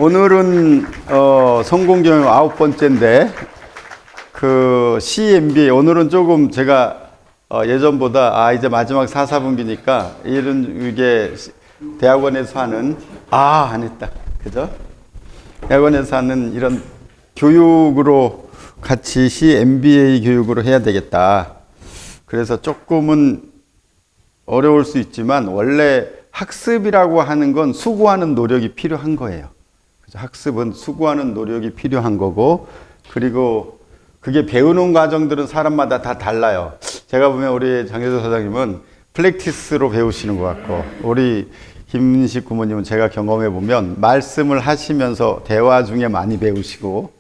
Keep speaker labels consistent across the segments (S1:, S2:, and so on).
S1: 오늘은 성공 경영 9번째인데 그 CMBA 오늘은 조금 제가 예전보다 이제 마지막 4, 4분기니까 이게 대학원에서 하는 안 했다. 그죠? 대학원에서 하는 이런 교육으로 같이 CMBA 교육으로 해야 되겠다. 그래서 조금은 어려울 수 있지만 원래 학습이라고 하는 건 수고하는 노력이 필요한 거예요. 학습은 수고하는 노력이 필요한 거고, 그리고 그게 배우는 과정들은 사람마다 다 달라요. 제가 보면 우리 장혜조 사장님은 플랙티스로 배우시는 것 같고, 우리 김인식 부모님은 제가 경험해 보면 말씀을 하시면서 대화 중에 많이 배우시고,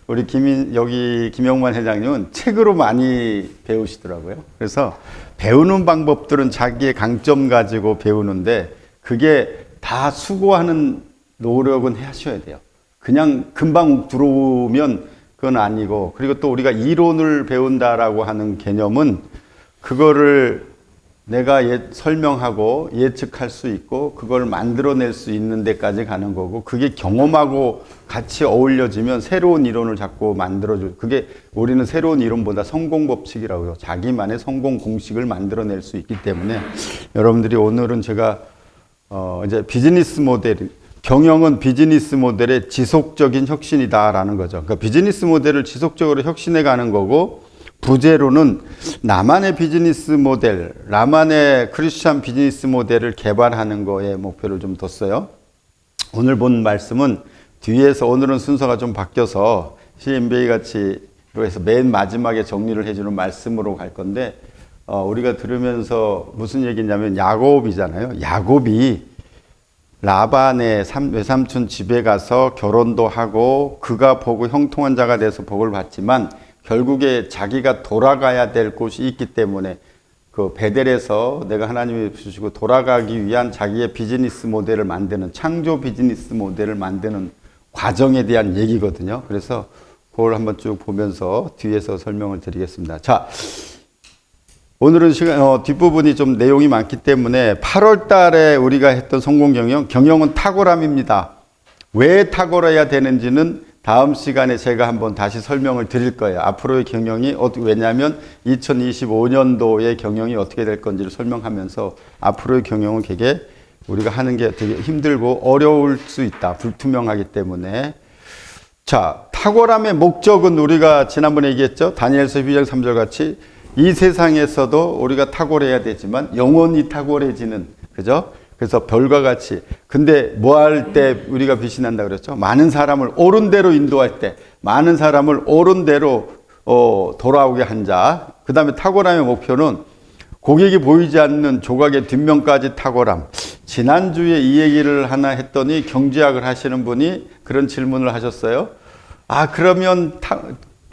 S1: 우리 여기 김영만 회장님은 책으로 많이 배우시더라고요. 그래서 배우는 방법들은 자기의 강점 가지고 배우는데 그게 다 수고하는 노력은 하셔야 돼요. 그냥 금방 들어오면 그건 아니고, 그리고 또 우리가 이론을 배운다라고 하는 개념은 그거를 내가 설명하고 예측할 수 있고 그걸 만들어낼 수 있는 데까지 가는 거고, 그게 경험하고 같이 어울려지면 새로운 이론을 자꾸 만들어줘. 그게 우리는 새로운 이론보다 성공 법칙이라고 해요. 자기만의 성공 공식을 만들어낼 수 있기 때문에 여러분들이 오늘은 제가 이제 비즈니스 모델, 경영은 비즈니스 모델의 지속적인 혁신이다라는 거죠. 그러니까 비즈니스 모델을 지속적으로 혁신해 가는 거고, 부제로는 나만의 비즈니스 모델, 나만의 크리스찬 비즈니스 모델을 개발하는 거에 목표를 좀 뒀어요. 오늘 본 말씀은 뒤에서, 오늘은 순서가 좀 바뀌어서 CMBA 같이로 해서 맨 마지막에 정리를 해주는 말씀으로 갈 건데, 우리가 들으면서 무슨 얘기냐면 야곱이잖아요. 야곱이 라반의 외삼촌 집에 가서 결혼도 하고 그가 보고 형통한 자가 돼서 복을 받지만 결국에 자기가 돌아가야 될 곳이 있기 때문에 그 베델에서 내가 하나님이 주시고 돌아가기 위한 자기의 비즈니스 모델을 만드는, 창조 비즈니스 모델을 만드는 과정에 대한 얘기거든요. 그래서 그걸 한번 쭉 보면서 뒤에서 설명을 드리겠습니다. 자, 오늘은 뒷부분이 좀 내용이 많기 때문에 8월 달에 우리가 했던 성공 경영은 탁월함입니다. 왜 탁월해야 되는지는 다음 시간에 제가 한번 다시 설명을 드릴 거예요. 앞으로의 경영이 왜냐하면 2025년도의 경영이 어떻게 될 건지를 설명하면서 앞으로의 경영은 되게 우리가 하는 게 되게 힘들고 어려울 수 있다. 불투명하기 때문에. 자, 탁월함의 목적은 우리가 지난번에 얘기했죠. 다니엘서 12장 3절 같이 이 세상에서도 우리가 탁월해야 되지만 영원히 탁월해지는, 그죠? 그래서 별과 같이. 근데 뭐 할 때 우리가 빛이 난다 그랬죠? 많은 사람을 옳은 대로 인도할 때, 많은 사람을 옳은 대로 돌아오게 한 자. 그 다음에 탁월함의 목표는 고객이 보이지 않는 조각의 뒷면까지 탁월함. 지난주에 이 얘기를 하나 했더니 경제학을 하시는 분이 그런 질문을 하셨어요. 그러면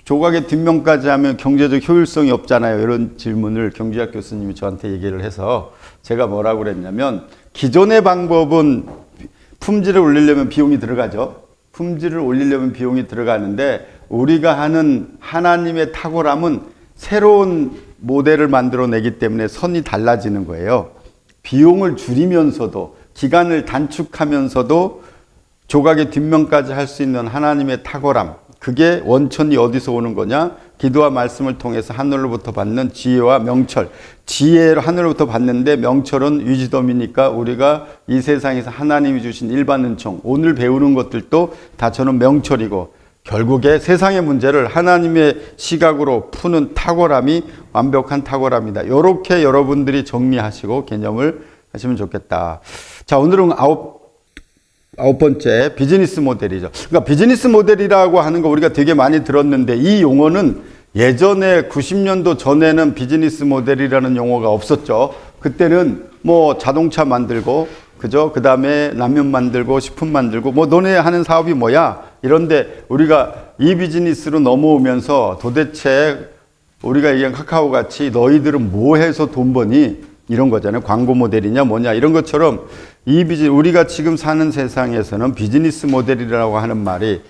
S1: 조각의 뒷면까지 하면 경제적 효율성이 없잖아요. 이런 질문을 경제학 교수님이 저한테 얘기를 해서 제가 뭐라고 그랬냐면, 기존의 방법은 품질을 올리려면 비용이 들어가죠. 품질을 올리려면 비용이 들어가는데 우리가 하는 하나님의 탁월함은 새로운 모델을 만들어내기 때문에 선이 달라지는 거예요. 비용을 줄이면서도, 기간을 단축하면서도 조각의 뒷면까지 할 수 있는 하나님의 탁월함. 그게 원천이 어디서 오는 거냐? 기도와 말씀을 통해서 하늘로부터 받는 지혜와 명철. 지혜를 하늘로부터 받는데 명철은 위즈덤이니까 우리가 이 세상에서 하나님이 주신 일반 은총, 오늘 배우는 것들도 다 저는 명철이고, 결국에 세상의 문제를 하나님의 시각으로 푸는 탁월함이 완벽한 탁월함이다. 이렇게 여러분들이 정리하시고 개념을 하시면 좋겠다. 자, 오늘은 아홉 번째, 비즈니스 모델이죠. 그러니까 비즈니스 모델이라고 하는 거 우리가 되게 많이 들었는데, 이 용어는 예전에 90년도 전에는 비즈니스 모델이라는 용어가 없었죠. 그때는 뭐 자동차 만들고, 그죠? 그 다음에 라면 만들고, 식품 만들고, 뭐 너네 하는 사업이 뭐야? 이런데 우리가 이 비즈니스로 넘어오면서 도대체 우리가 얘기한 카카오 같이 너희들은 뭐 해서 돈 버니? 이런 거잖아요. 광고 모델이냐 뭐냐 이런 것처럼 우리가 지금 사는 세상에서는 비즈니스 모델이라고 하는 말이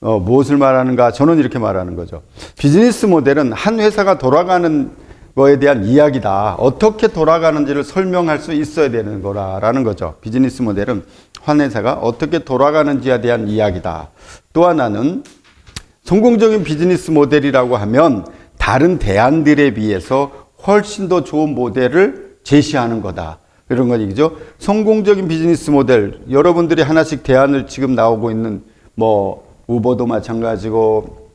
S1: 무엇을 말하는가? 저는 이렇게 말하는 거죠. 비즈니스 모델은 한 회사가 돌아가는 거에 대한 이야기다. 어떻게 돌아가는지를 설명할 수 있어야 되는 거라는 거죠. 비즈니스 모델은 한 회사가 어떻게 돌아가는지에 대한 이야기다. 또 하나는 성공적인 비즈니스 모델이라고 하면 다른 대안들에 비해서 훨씬 더 좋은 모델을 제시하는 거다. 이런 건 얘기죠. 성공적인 비즈니스 모델, 여러분들이 하나씩 대안을 지금 나오고 있는 우버도 마찬가지고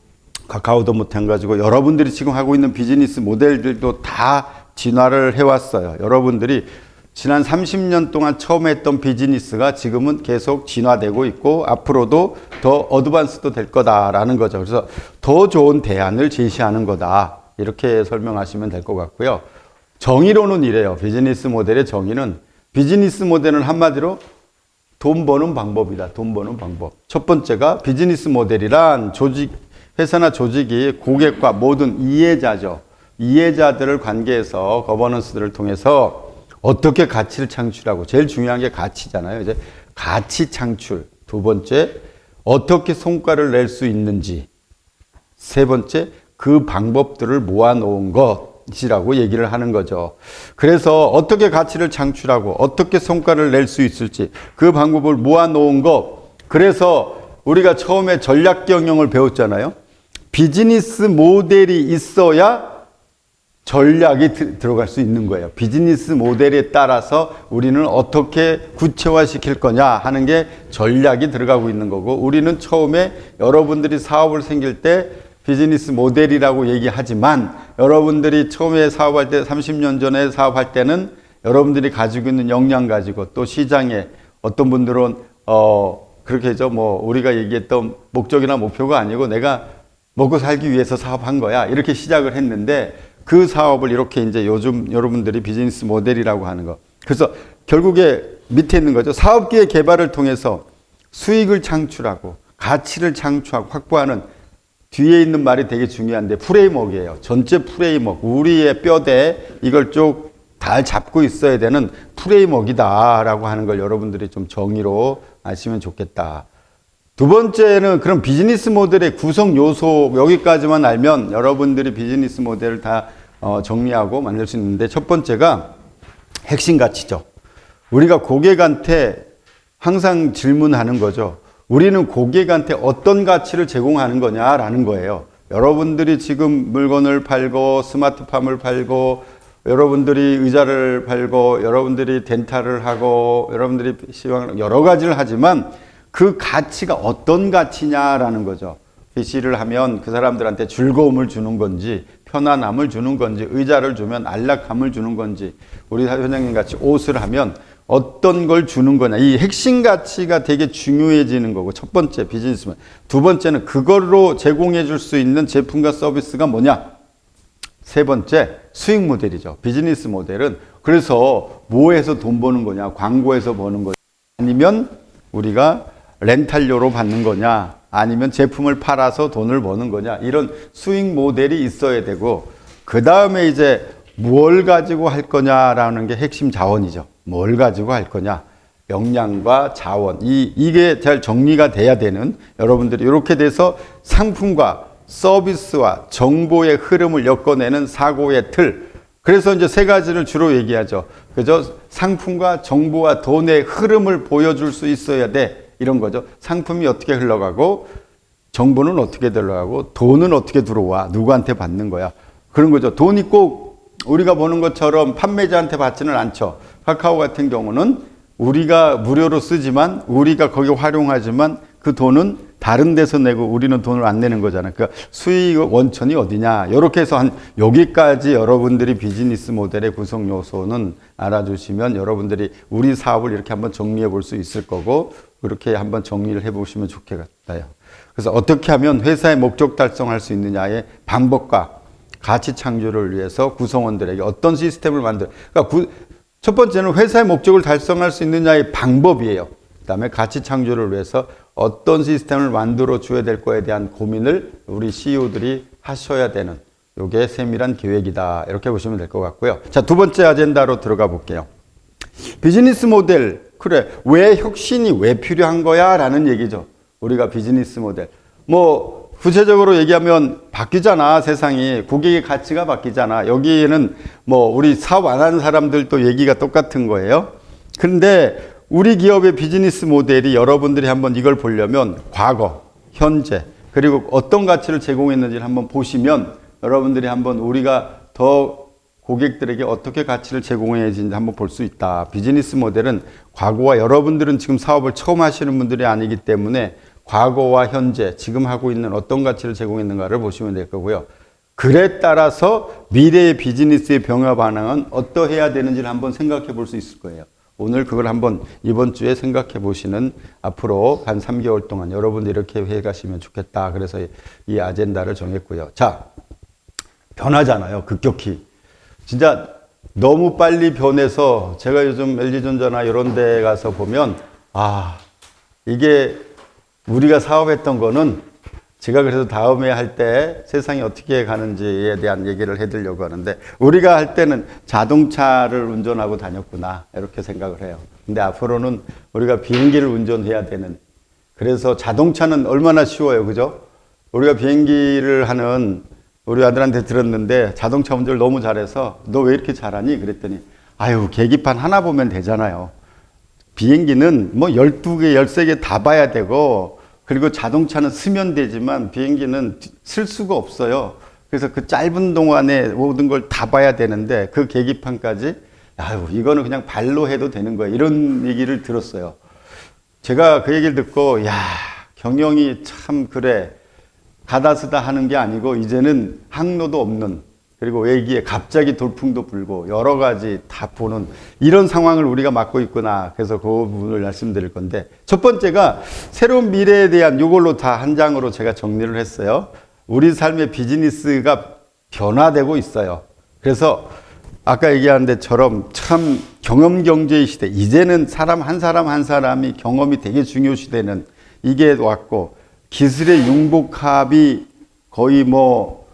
S1: 카카오도 마찬가지고 여러분들이 지금 하고 있는 비즈니스 모델들도 다 진화를 해왔어요. 여러분들이 지난 30년 동안 처음 했던 비즈니스가 지금은 계속 진화되고 있고 앞으로도 더 어드밴스도 될 거다라는 거죠. 그래서 더 좋은 대안을 제시하는 거다. 이렇게 설명하시면 될 것 같고요. 정의로는 이래요. 비즈니스 모델의 정의는 비즈니스 모델은 한마디로 돈 버는 방법이다. 돈 버는 방법. 첫 번째가 비즈니스 모델이란 회사나 조직이 고객과 모든 이해자죠. 이해자들을 관계해서 거버넌스들을 통해서 어떻게 가치를 창출하고 제일 중요한 게 가치잖아요. 이제 가치 창출. 두 번째, 어떻게 성과를 낼 수 있는지. 세 번째, 그 방법들을 모아놓은 것이라고 얘기를 하는 거죠. 그래서 어떻게 가치를 창출하고 어떻게 성과를 낼 수 있을지 그 방법을 모아놓은 것. 그래서 우리가 처음에 전략 경영을 배웠잖아요. 비즈니스 모델이 있어야 전략이 들어갈 수 있는 거예요. 비즈니스 모델에 따라서 우리는 어떻게 구체화시킬 거냐 하는 게 전략이 들어가고 있는 거고 우리는 처음에 여러분들이 사업을 생길 때 비즈니스 모델이라고 얘기하지만 여러분들이 처음에 사업할 때 30년 전에 사업할 때는 여러분들이 가지고 있는 역량 가지고 또 시장에 어떤 분들은 그렇게 해서 우리가 얘기했던 목적이나 목표가 아니고 내가 먹고 살기 위해서 사업한 거야 이렇게 시작을 했는데 그 사업을 이렇게 이제 요즘 여러분들이 비즈니스 모델이라고 하는 거. 그래서 결국에 밑에 있는 거죠. 사업기의 개발을 통해서 수익을 창출하고 가치를 창출하고 확보하는 뒤에 있는 말이 되게 중요한데 프레임워크예요. 전체 프레임워크. 우리의 뼈대 이걸 쭉 잘 잡고 있어야 되는 프레임워크이다라고 하는 걸 여러분들이 좀 정의로 아시면 좋겠다. 두 번째는 그런 비즈니스 모델의 구성 요소 여기까지만 알면 여러분들이 비즈니스 모델을 다 정리하고 만들 수 있는데 첫 번째가 핵심 가치죠. 우리가 고객한테 항상 질문하는 거죠. 우리는 고객한테 어떤 가치를 제공하는 거냐라는 거예요. 여러분들이 지금 물건을 팔고 스마트팜을 팔고 여러분들이 의자를 팔고 여러분들이 덴탈을 하고 여러분들이 여러 가지를 하지만 그 가치가 어떤 가치냐라는 거죠. PC를 하면 그 사람들한테 즐거움을 주는 건지 편안함을 주는 건지 의자를 주면 안락함을 주는 건지 우리 회장님 같이 옷을 하면 어떤 걸 주는 거냐. 이 핵심 가치가 되게 중요해지는 거고 첫 번째 비즈니스면 두 번째는 그걸로 제공해 줄 수 있는 제품과 서비스가 뭐냐. 세 번째 수익 모델이죠. 비즈니스 모델은 그래서 뭐해서 돈 버는 거냐. 광고에서 버는 거냐. 아니면 우리가 렌탈료로 받는 거냐. 아니면 제품을 팔아서 돈을 버는 거냐. 이런 수익 모델이 있어야 되고 그 다음에 이제 뭘 가지고 할 거냐라는 게 핵심 자원이죠. 뭘 가지고 할 거냐. 역량과 자원. 이게 잘 정리가 돼야 되는 여러분들이 이렇게 돼서 상품과 서비스와 정보의 흐름을 엮어내는 사고의 틀. 그래서 이제 세 가지를 주로 얘기하죠. 그죠? 상품과 정보와 돈의 흐름을 보여줄 수 있어야 돼. 이런 거죠. 상품이 어떻게 흘러가고 정보는 어떻게 들어가고 돈은 어떻게 들어와. 누구한테 받는 거야. 그런 거죠. 돈이 꼭 우리가 보는 것처럼 판매자한테 받지는 않죠. 카카오 같은 경우는 우리가 무료로 쓰지만 우리가 거기 활용하지만 그 돈은 다른 데서 내고 우리는 돈을 안 내는 거잖아요. 그러니까 수익 원천이 어디냐. 이렇게 해서 한 여기까지 여러분들이 비즈니스 모델의 구성 요소는 알아주시면 여러분들이 우리 사업을 이렇게 한번 정리해 볼 수 있을 거고 그렇게 한번 정리를 해 보시면 좋겠다요. 그래서 어떻게 하면 회사의 목적 달성할 수 있느냐의 방법과 가치 창조를 위해서 구성원들에게 어떤 시스템을 그러니까 첫 번째는 회사의 목적을 달성할 수 있느냐의 방법이에요. 그 다음에 가치 창조를 위해서 어떤 시스템을 만들어 줘야 될 거에 대한 고민을 우리 CEO들이 하셔야 되는 이게 세밀한 계획이다. 이렇게 보시면 될 것 같고요. 자, 두 번째 아젠다로 들어가 볼게요. 비즈니스 모델. 그래, 왜 혁신이 왜 필요한 거야? 라는 얘기죠. 우리가 비즈니스 모델. 구체적으로 얘기하면 바뀌잖아, 세상이. 고객의 가치가 바뀌잖아. 여기에는 우리 사업 안 하는 사람들도 얘기가 똑같은 거예요. 그런데 우리 기업의 비즈니스 모델이 여러분들이 한번 이걸 보려면 과거, 현재, 그리고 어떤 가치를 제공했는지를 한번 보시면 여러분들이 한번 우리가 더 고객들에게 어떻게 가치를 제공해야 되는지 한번 볼 수 있다. 비즈니스 모델은 과거와 여러분들은 지금 사업을 처음 하시는 분들이 아니기 때문에 과거와 현재, 지금 하고 있는 어떤 가치를 제공했는가를 보시면 될 거고요. 글에 따라서 미래의 비즈니스의 변화 반응은 어떠해야 되는지를 한번 생각해 볼 수 있을 거예요. 오늘 그걸 한번 이번 주에 생각해 보시는 앞으로 한 3개월 동안 여러분들 이렇게 해 가시면 좋겠다. 그래서 이 아젠다를 정했고요. 자, 변하잖아요. 급격히. 진짜 너무 빨리 변해서 제가 요즘 LG전자나 이런 데 가서 보면 이게 우리가 사업했던 거는 제가 그래서 다음에 할 때 세상이 어떻게 가는지에 대한 얘기를 해드리려고 하는데 우리가 할 때는 자동차를 운전하고 다녔구나 이렇게 생각을 해요. 근데 앞으로는 우리가 비행기를 운전해야 되는 그래서 자동차는 얼마나 쉬워요. 그죠? 우리가 비행기를 하는 우리 아들한테 들었는데 자동차 운전을 너무 잘해서 너 왜 이렇게 잘하니? 그랬더니 아유 계기판 하나 보면 되잖아요. 비행기는 뭐 12개, 13개 다 봐야 되고 그리고 자동차는 쓰면 되지만 비행기는 쓸 수가 없어요. 그래서 그 짧은 동안에 모든 걸 다 봐야 되는데 그 계기판까지 아유 이거는 그냥 발로 해도 되는 거야. 이런 얘기를 들었어요. 제가 그 얘기를 듣고 야 경영이 참 그래. 가다쓰다 하는 게 아니고 이제는 항로도 없는 그리고 외기에 갑자기 돌풍도 불고 여러 가지 다 보는 이런 상황을 우리가 맞고 있구나. 그래서 그 부분을 말씀드릴 건데 첫 번째가 새로운 미래에 대한 이걸로 다 한 장으로 제가 정리를 했어요. 우리 삶의 비즈니스가 변화되고 있어요. 그래서 아까 얘기한 데처럼 참 경험 경제의 시대 이제는 사람 한 사람이 경험이 되게 중요 시대는 이게 왔고 기술의 융복합이 거의 뭐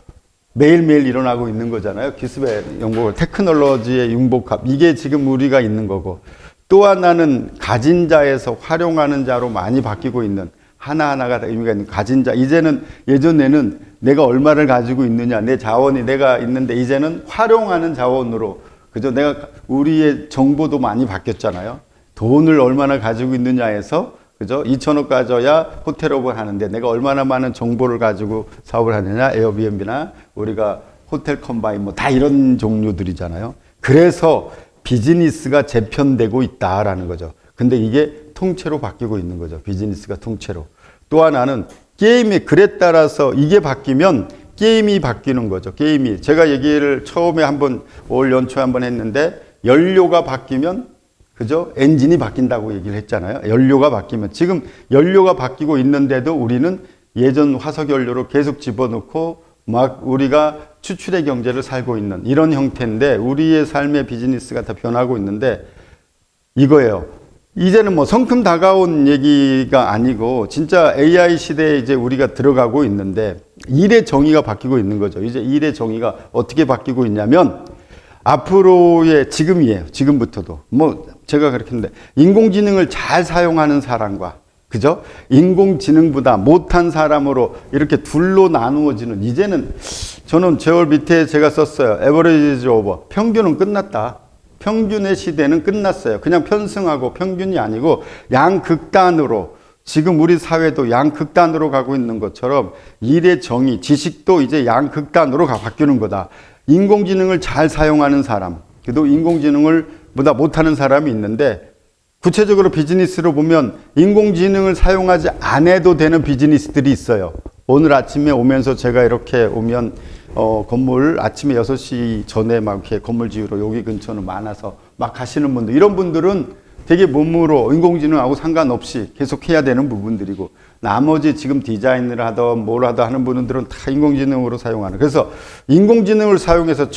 S1: 매일매일 일어나고 있는 거잖아요. 기술의 융복합, 테크놀로지의 융복합. 이게 지금 우리가 있는 거고. 또 하나는 가진 자에서 활용하는 자로 많이 바뀌고 있는 하나하나가 다 의미가 있는 가진 자. 이제는 예전에는 내가 얼마를 가지고 있느냐. 내 자원이 내가 있는데 이제는 활용하는 자원으로. 그죠? 내가 우리의 정보도 많이 바뀌었잖아요. 돈을 얼마나 가지고 있느냐에서 그죠? 2천억 가져야 호텔업을 하는데 내가 얼마나 많은 정보를 가지고 사업을 하느냐 에어비앤비나 우리가 호텔 컴바인 뭐 다 이런 종류들이잖아요. 그래서 비즈니스가 재편되고 있다라는 거죠. 근데 이게 통째로 바뀌고 있는 거죠. 비즈니스가 통째로. 또 하나는 게임의 글에 따라서 이게 바뀌면 게임이 바뀌는 거죠. 게임이. 제가 얘기를 처음에 한번 올 연초에 한번 했는데 연료가 바뀌면 그죠? 엔진이 바뀐다고 얘기를 했잖아요. 연료가 바뀌면. 지금 연료가 바뀌고 있는데도 우리는 예전 화석 연료로 계속 집어넣고 막 우리가 추출의 경제를 살고 있는 이런 형태인데 우리의 삶의 비즈니스가 다 변하고 있는데 이거예요. 이제는 뭐 성큼 다가온 얘기가 아니고 진짜 AI 시대에 이제 우리가 들어가고 있는데 일의 정의가 바뀌고 있는 거죠. 이제 일의 정의가 어떻게 바뀌고 있냐면 앞으로의 지금이에요. 지금부터도. 뭐 제가 그렇게 했는데 인공지능을 잘 사용하는 사람과 그죠? 인공지능보다 못한 사람으로 이렇게 둘로 나누어지는 이제는 저는 제월 밑에 제가 썼어요. 에버리지 오버. 평균은 끝났다. 평균의 시대는 끝났어요. 그냥 편승하고 평균이 아니고 양극단으로 지금 우리 사회도 양극단으로 가고 있는 것처럼 일의 정의, 지식도 이제 양극단으로 바뀌는 거다. 인공지능을 잘 사용하는 사람, 그래도 인공지능을 보다 못하는 사람이 있는데 구체적으로 비즈니스로 보면 인공지능을 사용하지 않아도 되는 비즈니스들이 있어요. 오늘 아침에 오면서 제가 이렇게 오면 건물 아침에 6시 전에 막 이렇게 건물 지으러 여기 근처는 많아서 막 가시는 분들 이런 분들은 되게 몸으로 인공지능하고 상관없이 계속 해야 되는 부분들이고 나머지 지금 디자인을 하던 뭘 하던 하는 분들은 다 인공지능으로 사용하는 그래서 인공지능을 사용해서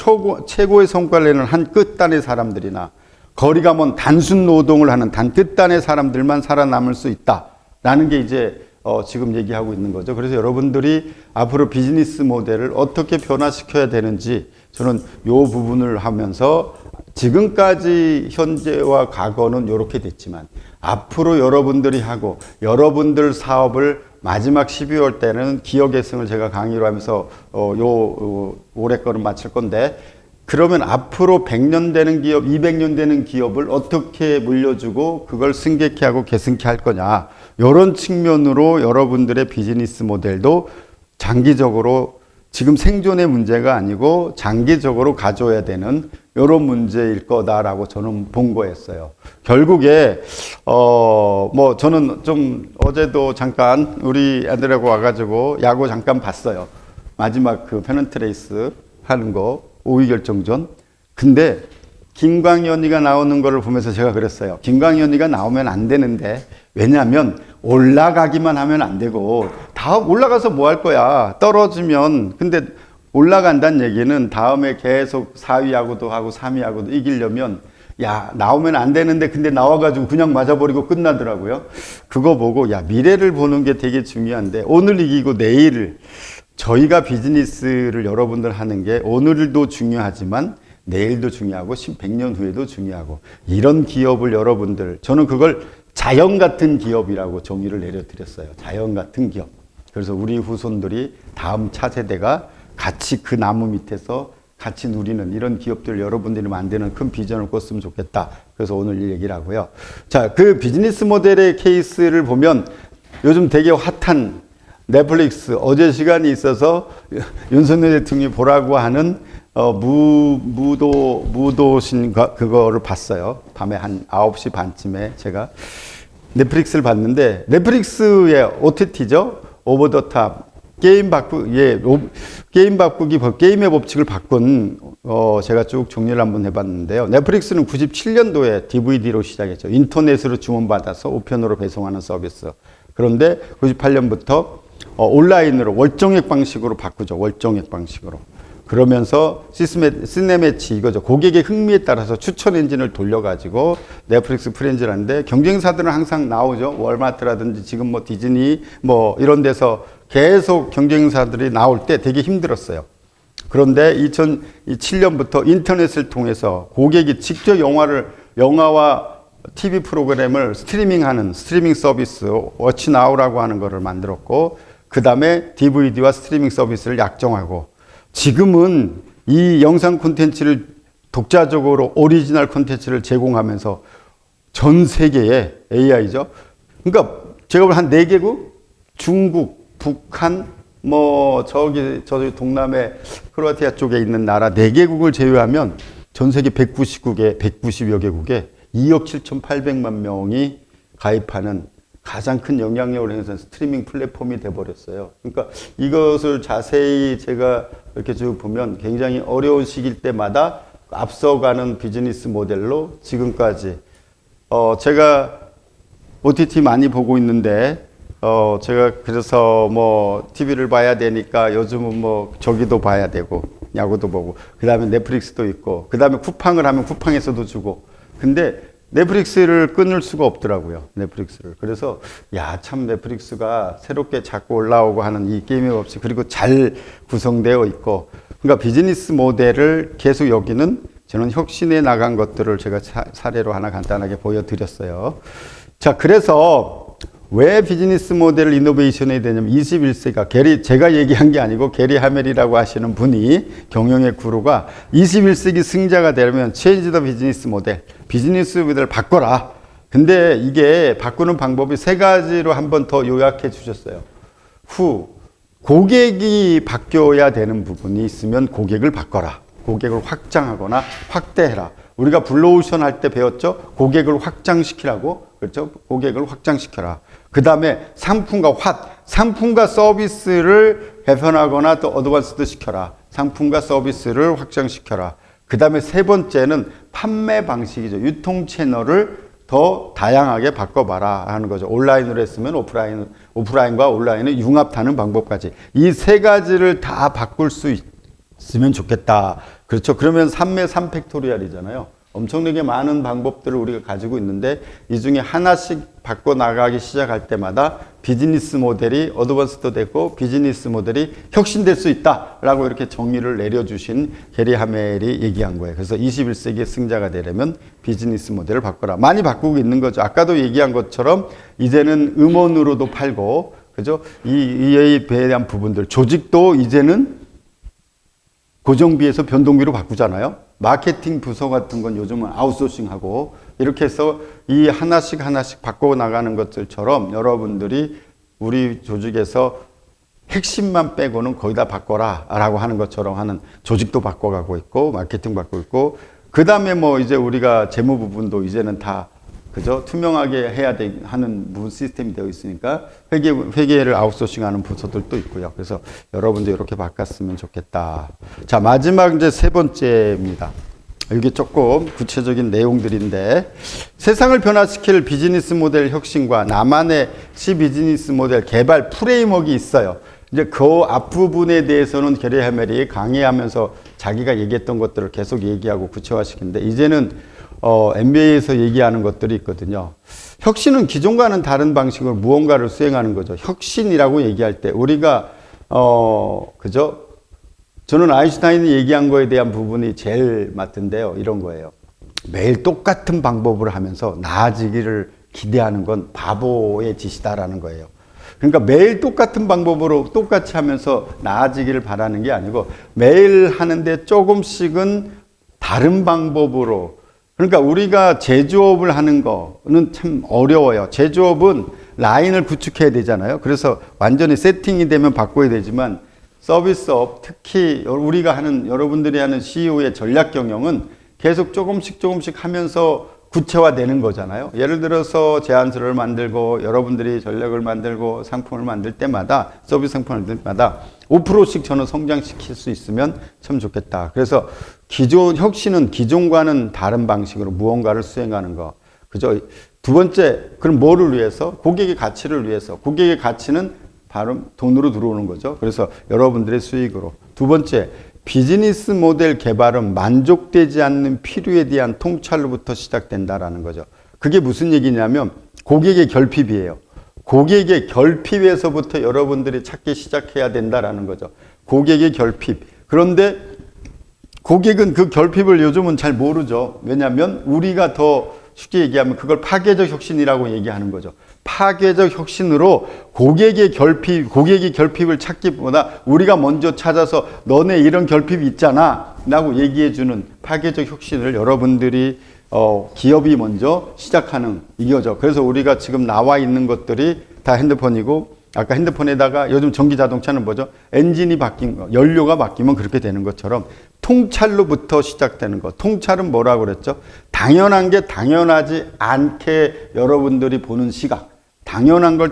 S1: 최고의 성과를 내는 한 끝단의 사람들이나 거리가 먼 단순 노동을 하는 단 끝단의 사람들만 살아남을 수 있다라는 게 이제 지금 얘기하고 있는 거죠. 그래서 여러분들이 앞으로 비즈니스 모델을 어떻게 변화시켜야 되는지 저는 이 부분을 하면서 지금까지 현재와 과거는 이렇게 됐지만 앞으로 여러분들이 하고 여러분들 사업을 마지막 12월 때는 기억의 승을 제가 강의로 하면서 올해 거는 마칠 건데 그러면 앞으로 100년 되는 기업, 200년 되는 기업을 어떻게 물려주고 그걸 승객케 하고 계승케 할 거냐. 이런 측면으로 여러분들의 비즈니스 모델도 장기적으로 지금 생존의 문제가 아니고 장기적으로 가져야 되는 이런 문제일 거다라고 저는 본 거였어요. 결국에 뭐 저는 좀 어제도 잠깐 우리 애들하고 와가지고 야구 잠깐 봤어요. 마지막 그 페넌트레이스 하는 거 5위 결정전. 근데 김광현이가 나오는 거를 보면서 제가 그랬어요. 김광현이가 나오면 안 되는데, 왜냐하면 올라가기만 하면 안 되고 다음 올라가서 뭐 할 거야. 떨어지면. 근데 올라간다는 얘기는 다음에 계속 4위 야구도 하고 3위 야구도 이기려면 야, 나오면 안 되는데 근데 나와가지고 그냥 맞아버리고 끝나더라고요. 그거 보고 야, 미래를 보는 게 되게 중요한데, 오늘 이기고 내일을, 저희가 비즈니스를 여러분들 하는 게 오늘도 중요하지만 내일도 중요하고 100년 후에도 중요하고, 이런 기업을 여러분들, 저는 그걸 자연 같은 기업이라고 정의를 내려드렸어요. 자연 같은 기업. 그래서 우리 후손들이 다음 차세대가 같이 그 나무 밑에서 같이 누리는 이런 기업들 여러분들이 만드는 큰 비전을 꿨으면 좋겠다. 그래서 오늘 이 얘기를 하고요. 자, 그 비즈니스 모델의 케이스를 보면 요즘 되게 핫한 넷플릭스, 어제 시간이 있어서 윤석열 대통령이 보라고 하는 무도신 그거를 봤어요. 밤에 한 9시 반쯤에 제가 넷플릭스를 봤는데, 넷플릭스의 OTT죠. 오버 더 탑. 게임의 법칙을 바꾼, 제가 쭉 정리를 한번 해봤는데요. 넷플릭스는 97년도에 DVD로 시작했죠. 인터넷으로 주문받아서 우편으로 배송하는 서비스. 그런데 98년부터 온라인으로 월정액 방식으로 바꾸죠. 월정액 방식으로. 그러면서 시네매치 이거죠. 고객의 흥미에 따라서 추천 엔진을 돌려가지고 넷플릭스 프렌즈를 하는데, 경쟁사들은 항상 나오죠. 월마트라든지 지금 뭐 디즈니 뭐 이런 데서 계속 경쟁사들이 나올 때 되게 힘들었어요. 그런데 2007년부터 인터넷을 통해서 고객이 직접 영화와 TV 프로그램을 스트리밍하는 스트리밍 서비스 워치나우라고 하는 거를 만들었고, 그 다음에 DVD와 스트리밍 서비스를 약정하고, 지금은 이 영상 콘텐츠를 독자적으로 오리지널 콘텐츠를 제공하면서 전 세계에 AI죠. 그러니까 제가 볼 한 4개국, 중국, 북한, 뭐 저기 동남에 크로아티아 쪽에 있는 나라 4개국을 제외하면 전 세계 190여 개국에 2억 7,800만 명이 가입하는 가장 큰 영향력을 행사하는 스트리밍 플랫폼이 돼버렸어요. 그러니까 이것을 자세히 제가 이렇게 쭉 보면 굉장히 어려운 시기일 때마다 앞서가는 비즈니스 모델로 지금까지, 제가 OTT 많이 보고 있는데, 제가 그래서 뭐 TV를 봐야 되니까 요즘은 뭐 저기도 봐야 되고 야구도 보고, 그 다음에 넷플릭스도 있고, 그 다음에 쿠팡을 하면 쿠팡에서도 주고, 근데 넷플릭스를 끊을 수가 없더라고요. 넷플릭스를. 그래서 야, 참 넷플릭스가 새롭게 자꾸 올라오고 하는 이 게임의 법칙, 그리고 잘 구성되어 있고, 그러니까 비즈니스 모델을 계속 여기는 저는 혁신해 나간 것들을 제가 사례로 하나 간단하게 보여드렸어요. 자, 그래서 왜 비즈니스 모델을 이노베이션해야 되냐면, 21세기가 제가 얘기한 게 아니고 게리 하멜이라고 하시는 분이, 경영의 구루가 21세기 승자가 되려면 체인지 더 비즈니스 모델, 비즈니스 모델을 바꿔라. 근데 이게 바꾸는 방법이 3가지로 한 번 더 요약해 주셨어요. 고객이 바뀌어야 되는 부분이 있으면 고객을 바꿔라. 고객을 확장하거나 확대해라. 우리가 블루오션 할 때 배웠죠? 고객을 확장시키라고. 그렇죠? 고객을 확장시켜라. 그 다음에 상품과 서비스를 개편하거나 또 어드밴스드 시켜라. 상품과 서비스를 확장시켜라. 그 다음에 3번째는 판매 방식이죠. 유통 채널을 더 다양하게 바꿔봐라 하는 거죠. 온라인으로 했으면 오프라인과 온라인을 융합하는 방법까지. 이 3가지를 다 바꿀 수 있으면 좋겠다. 그렇죠. 그러면 3매 3팩토리얼이잖아요. 엄청나게 많은 방법들을 우리가 가지고 있는데, 이 중에 하나씩 바꿔나가기 시작할 때마다 비즈니스 모델이 어드밴스도 되고 비즈니스 모델이 혁신될 수 있다라고 이렇게 정의를 내려주신 게리 하멜이 얘기한 거예요. 그래서 21세기의 승자가 되려면 비즈니스 모델을 바꿔라. 많이 바꾸고 있는 거죠. 아까도 얘기한 것처럼 이제는 음원으로도 팔고, 그죠? 이에 대한 부분들, 조직도 이제는 고정비에서 변동비로 바꾸잖아요. 마케팅 부서 같은 건 요즘은 아웃소싱하고 이렇게 해서 이 하나씩 바꿔 나가는 것들처럼 여러분들이 우리 조직에서 핵심만 빼고는 거의 다 바꿔라 라고 하는 것처럼 하는 조직도 바꿔가고 있고 마케팅 바꾸고 있고 그 다음에 뭐 이제 우리가 재무 부분도 이제는 다 그죠? 투명하게 해야 하는 부분 시스템이 되어 있으니까 회계를 아웃소싱하는 부서들도 있고요. 그래서 여러분들 이렇게 바꿨으면 좋겠다. 자, 마지막 이제 세 번째입니다. 이게 조금 구체적인 내용들인데 세상을 변화시킬 비즈니스 모델 혁신과 나만의 비즈니스 모델 개발 프레임워크가 있어요. 이제 그 앞부분에 대해서는 게리 헤멜이 강의하면서 자기가 얘기했던 것들을 계속 얘기하고 구체화시키는데 이제는 MBA에서 얘기하는 것들이 있거든요. 혁신은 기존과는 다른 방식으로 무언가를 수행하는 거죠. 혁신이라고 얘기할 때 우리가 그죠? 저는 아인슈타인이 얘기한 거에 대한 부분이 제일 맞던데요. 이런 거예요. 매일 똑같은 방법으로 하면서 나아지기를 기대하는 건 바보의 짓이다라는 거예요. 그러니까 매일 똑같은 방법으로 똑같이 하면서 나아지기를 바라는 게 아니고 매일 하는데 조금씩은 다른 방법으로 그러니까 우리가 제조업을 하는 거는 참 어려워요. 제조업은 라인을 구축해야 되잖아요. 그래서 완전히 세팅이 되면 바꿔야 되지만 서비스업, 특히 우리가 하는 여러분들이 하는 CEO의 전략 경영은 계속 조금씩 하면서 구체화되는 거잖아요. 예를 들어서 제안서를 만들고 여러분들이 전략을 만들고 상품을 만들 때마다 서비스 상품을 만들 때마다 5%씩 저는 성장시킬 수 있으면 참 좋겠다. 그래서 기존 혁신은 기존과는 다른 방식으로 무언가를 수행하는 거. 그죠? 두 번째, 그럼 뭐를 위해서? 고객의 가치를 위해서. 고객의 가치는 바로 돈으로 들어오는 거죠. 그래서 여러분들의 수익으로. 두 번째, 비즈니스 모델 개발은 만족되지 않는 필요에 대한 통찰로부터 시작된다라는 거죠. 그게 무슨 얘기냐면 고객의 결핍이에요. 고객의 결핍에서부터 여러분들이 찾기 시작해야 된다라는 거죠. 고객의 결핍. 그런데 고객은 그 결핍을 요즘은 잘 모르죠. 왜냐하면 우리가 더 쉽게 얘기하면 그걸 파괴적 혁신이라고 얘기하는 거죠. 파괴적 혁신으로 고객의 결핍을 찾기보다 우리가 먼저 찾아서 너네 이런 결핍이 있잖아 라고 얘기해주는 파괴적 혁신을 여러분들이 기업이 먼저 시작하는 이거죠. 그래서 우리가 지금 나와 있는 것들이 다 핸드폰이고 아까 핸드폰에다가 요즘 전기 자동차는 뭐죠? 엔진이 바뀐 거, 연료가 바뀌면 그렇게 되는 것처럼 통찰로부터 시작되는 거. 통찰은 뭐라고 그랬죠? 당연한 게 당연하지 않게 여러분들이 보는 시각. 당연한 걸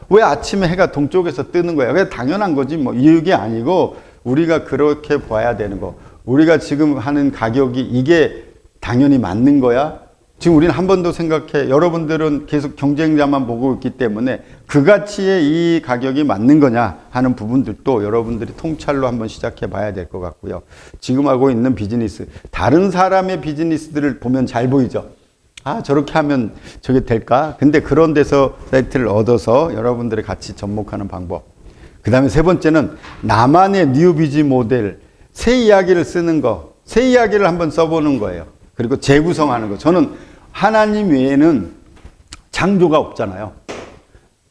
S1: 왜 아침에 해가 동쪽에서 뜨는 거야? 그게 당연한 거지 뭐 이게 아니고 우리가 그렇게 봐야 되는 거. 우리가 지금 하는 가격이 이게 당연히 맞는 거야? 지금 우리는 한 번도 생각해. 여러분들은 계속 경쟁자만 보고 있기 때문에 그 가치에 이 가격이 맞는 거냐 하는 부분들도 여러분들이 통찰로 한번 시작해 봐야 될 것 같고요. 지금 하고 있는 비즈니스, 다른 사람의 비즈니스들을 보면 잘 보이죠. 아, 저렇게 하면 저게 될까? 근데 그런 데서 사이트를 얻어서 여러분들이 같이 접목하는 방법. 그 다음에 세 번째는 나만의 뉴 비즈 모델, 새 이야기를 쓰는 거, 새 이야기를 한번 써보는 거예요. 그리고 재구성하는 거. 저는 하나님 외에는 창조가 없잖아요.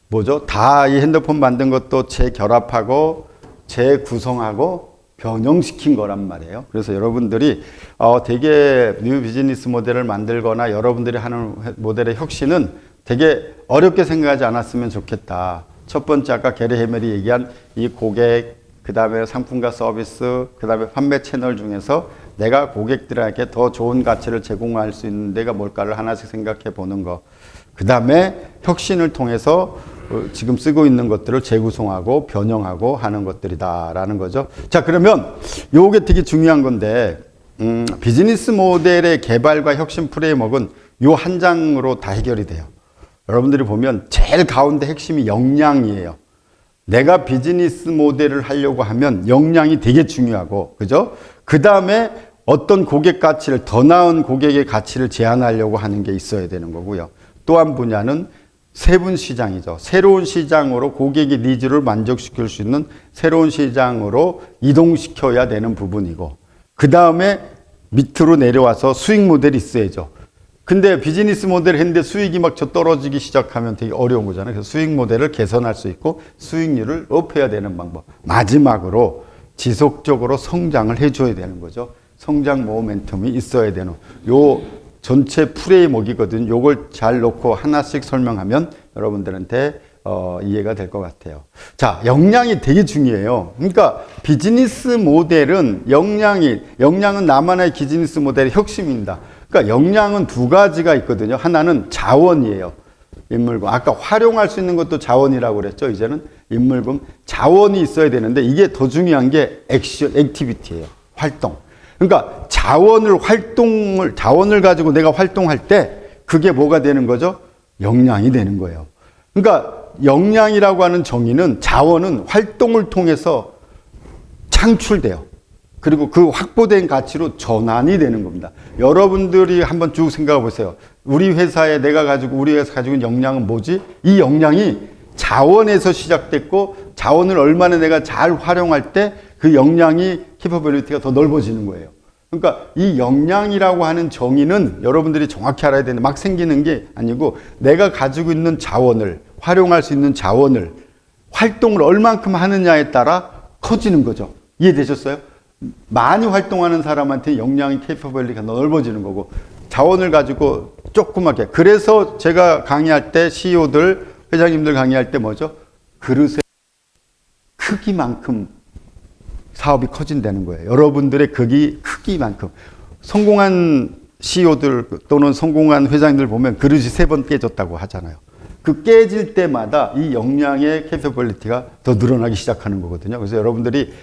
S1: 뭐죠? 다 이 핸드폰 만든 것도 재결합하고 재구성하고 변형시킨 거란 말이에요. 그래서 여러분들이 되게 뉴 비즈니스 모델을 만들거나 여러분들이 하는 모델의 혁신은 되게 어렵게 생각하지 않았으면 좋겠다. 첫 번째 아까 게리 헤멜이 얘기한 이 고객, 그 다음에 상품과 서비스, 그 다음에 판매 채널 중에서 내가 고객들에게 더 좋은 가치를 제공할 수 있는 데가 뭘까를 하나씩 생각해 보는 거. 그 다음에 혁신을 통해서 지금 쓰고 있는 것들을 재구성하고 변형하고 하는 것들이다라는 거죠. 자, 그러면 요게 되게 중요한 건데 비즈니스 모델의 개발과 혁신 프레임워크는 요 한 장으로 다 해결이 돼요. 여러분들이 보면 제일 가운데 핵심이 역량이에요. 내가 비즈니스 모델을 하려고 하면 역량이 되게 중요하고, 그죠? 그 다음에 어떤 고객 가치를, 더 나은 고객의 가치를 제안하려고 하는 게 있어야 되는 거고요. 또 한 분야는 세분 시장이죠. 새로운 시장으로 고객의 니즈를 만족시킬 수 있는 새로운 시장으로 이동시켜야 되는 부분이고, 그 다음에 밑으로 내려와서 수익 모델이 있어야죠. 근데 비즈니스 모델을 했는데 수익이 막 떨어지기 시작하면 되게 어려운 거잖아요. 그래서 수익 모델을 개선할 수 있고 수익률을 업해야 되는 방법. 마지막으로 지속적으로 성장을 해줘야 되는 거죠. 성장 모멘텀이 있어야 되는 요 전체 프레임워크이거든요. 요걸 잘 놓고 하나씩 설명하면 여러분들한테 이해가 될 것 같아요. 자, 역량이 되게 중요해요. 그러니까 비즈니스 모델은 역량은 나만의 비즈니스 모델의 혁신입니다. 그러니까 역량은 두 가지가 있거든요. 하나는 자원이에요. 인물금. 아까 활용할 수 있는 것도 자원이라고 그랬죠. 이제는 인물금. 자원이 있어야 되는데 이게 더 중요한 게 액티비티예요. 활동. 그러니까 자원을 가지고 내가 활동할 때 그게 뭐가 되는 거죠? 역량이 되는 거예요. 그러니까 역량이라고 하는 정의는 자원은 활동을 통해서 창출돼요. 그리고 그 확보된 가치로 전환이 되는 겁니다. 여러분들이 한번 쭉 생각해 보세요. 우리 회사가 가지고 있는 역량은 뭐지? 이 역량이 자원에서 시작됐고 자원을 얼마나 내가 잘 활용할 때 그 역량이 캐퍼빌리티가 더 넓어지는 거예요. 그러니까 이 역량이라고 하는 정의는 여러분들이 정확히 알아야 되는데 막 생기는 게 아니고 내가 가지고 있는 자원을 활용할 수 있는 자원을 활동을 얼만큼 하느냐에 따라 커지는 거죠. 이해되셨어요? 많이 활동하는 사람한테 역량이 캐퍼빌리티가 넓어지는 거고 자원을 가지고 조그맣게. 그래서 제가 강의할 때 CEO들, 회장님들 강의할 때 뭐죠? 그릇의 크기만큼 사업이 커진다는 거예요. 여러분들의 크기만큼. 성공한 CEO들 또는 성공한 회장님들 보면 그릇이 3번 깨졌다고 하잖아요. 그 깨질 때마다 이 역량의 캐퍼빌리티가 더 늘어나기 시작하는 거거든요. 그래서 여러분들이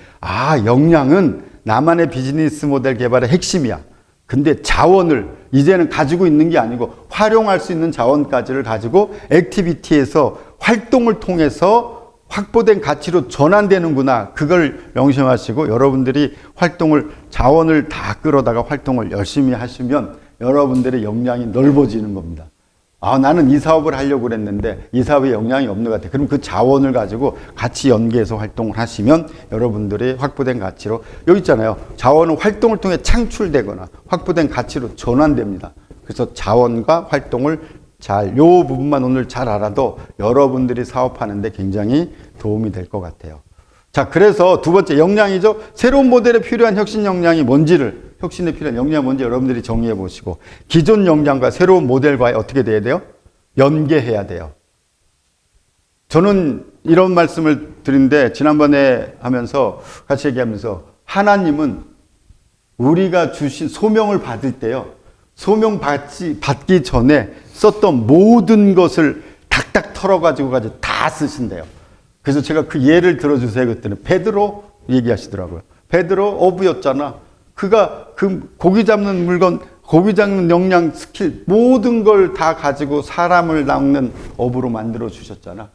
S1: 역량은 나만의 비즈니스 모델 개발의 핵심이야. 근데 자원을 이제는 가지고 있는 게 아니고 활용할 수 있는 자원까지를 가지고 액티비티에서 활동을 통해서 확보된 가치로 전환되는구나. 그걸 명심하시고 여러분들이 자원을 다 끌어다가 활동을 열심히 하시면 여러분들의 역량이 넓어지는 겁니다. 나는 이 사업을 하려고 그랬는데 이 사업에 역량이 없는 것 같아. 그럼 그 자원을 가지고 같이 연계해서 활동을 하시면 여러분들이 확보된 가치로, 여기 있잖아요. 자원은 활동을 통해 창출되거나 확보된 가치로 전환됩니다. 그래서 자원과 활동을 요 부분만 오늘 잘 알아도 여러분들이 사업하는데 굉장히 도움이 될 것 같아요. 자, 그래서 두 번째 역량이죠. 새로운 모델에 필요한 혁신에 필요한 역량이 뭔지 여러분들이 정리해 보시고 기존 역량과 새로운 모델과 어떻게 돼야 돼요? 연계해야 돼요. 저는 이런 말씀을 드린데 지난번에 같이 얘기하면서 하나님은 우리가 주신 소명을 받을 때요. 소명 받기 전에 썼던 모든 것을 탁탁 털어가지고 다 쓰신대요. 그래서 제가 그 예를 들어주세요. 그랬더니 베드로 얘기하시더라고요. 베드로 어부였잖아. 그가 그 고기 잡는 물건, 고기 잡는 역량, 스킬 모든 걸 다 가지고 사람을 낚는 어부로 만들어 주셨잖아.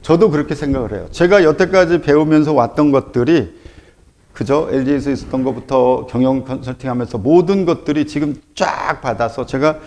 S1: 저도 그렇게 생각을 해요. 제가 여태까지 배우면서 왔던 것들이 그죠? LG에서 있었던 것부터 경영 컨설팅 하면서 모든 것들이 지금 쫙 받아서 제가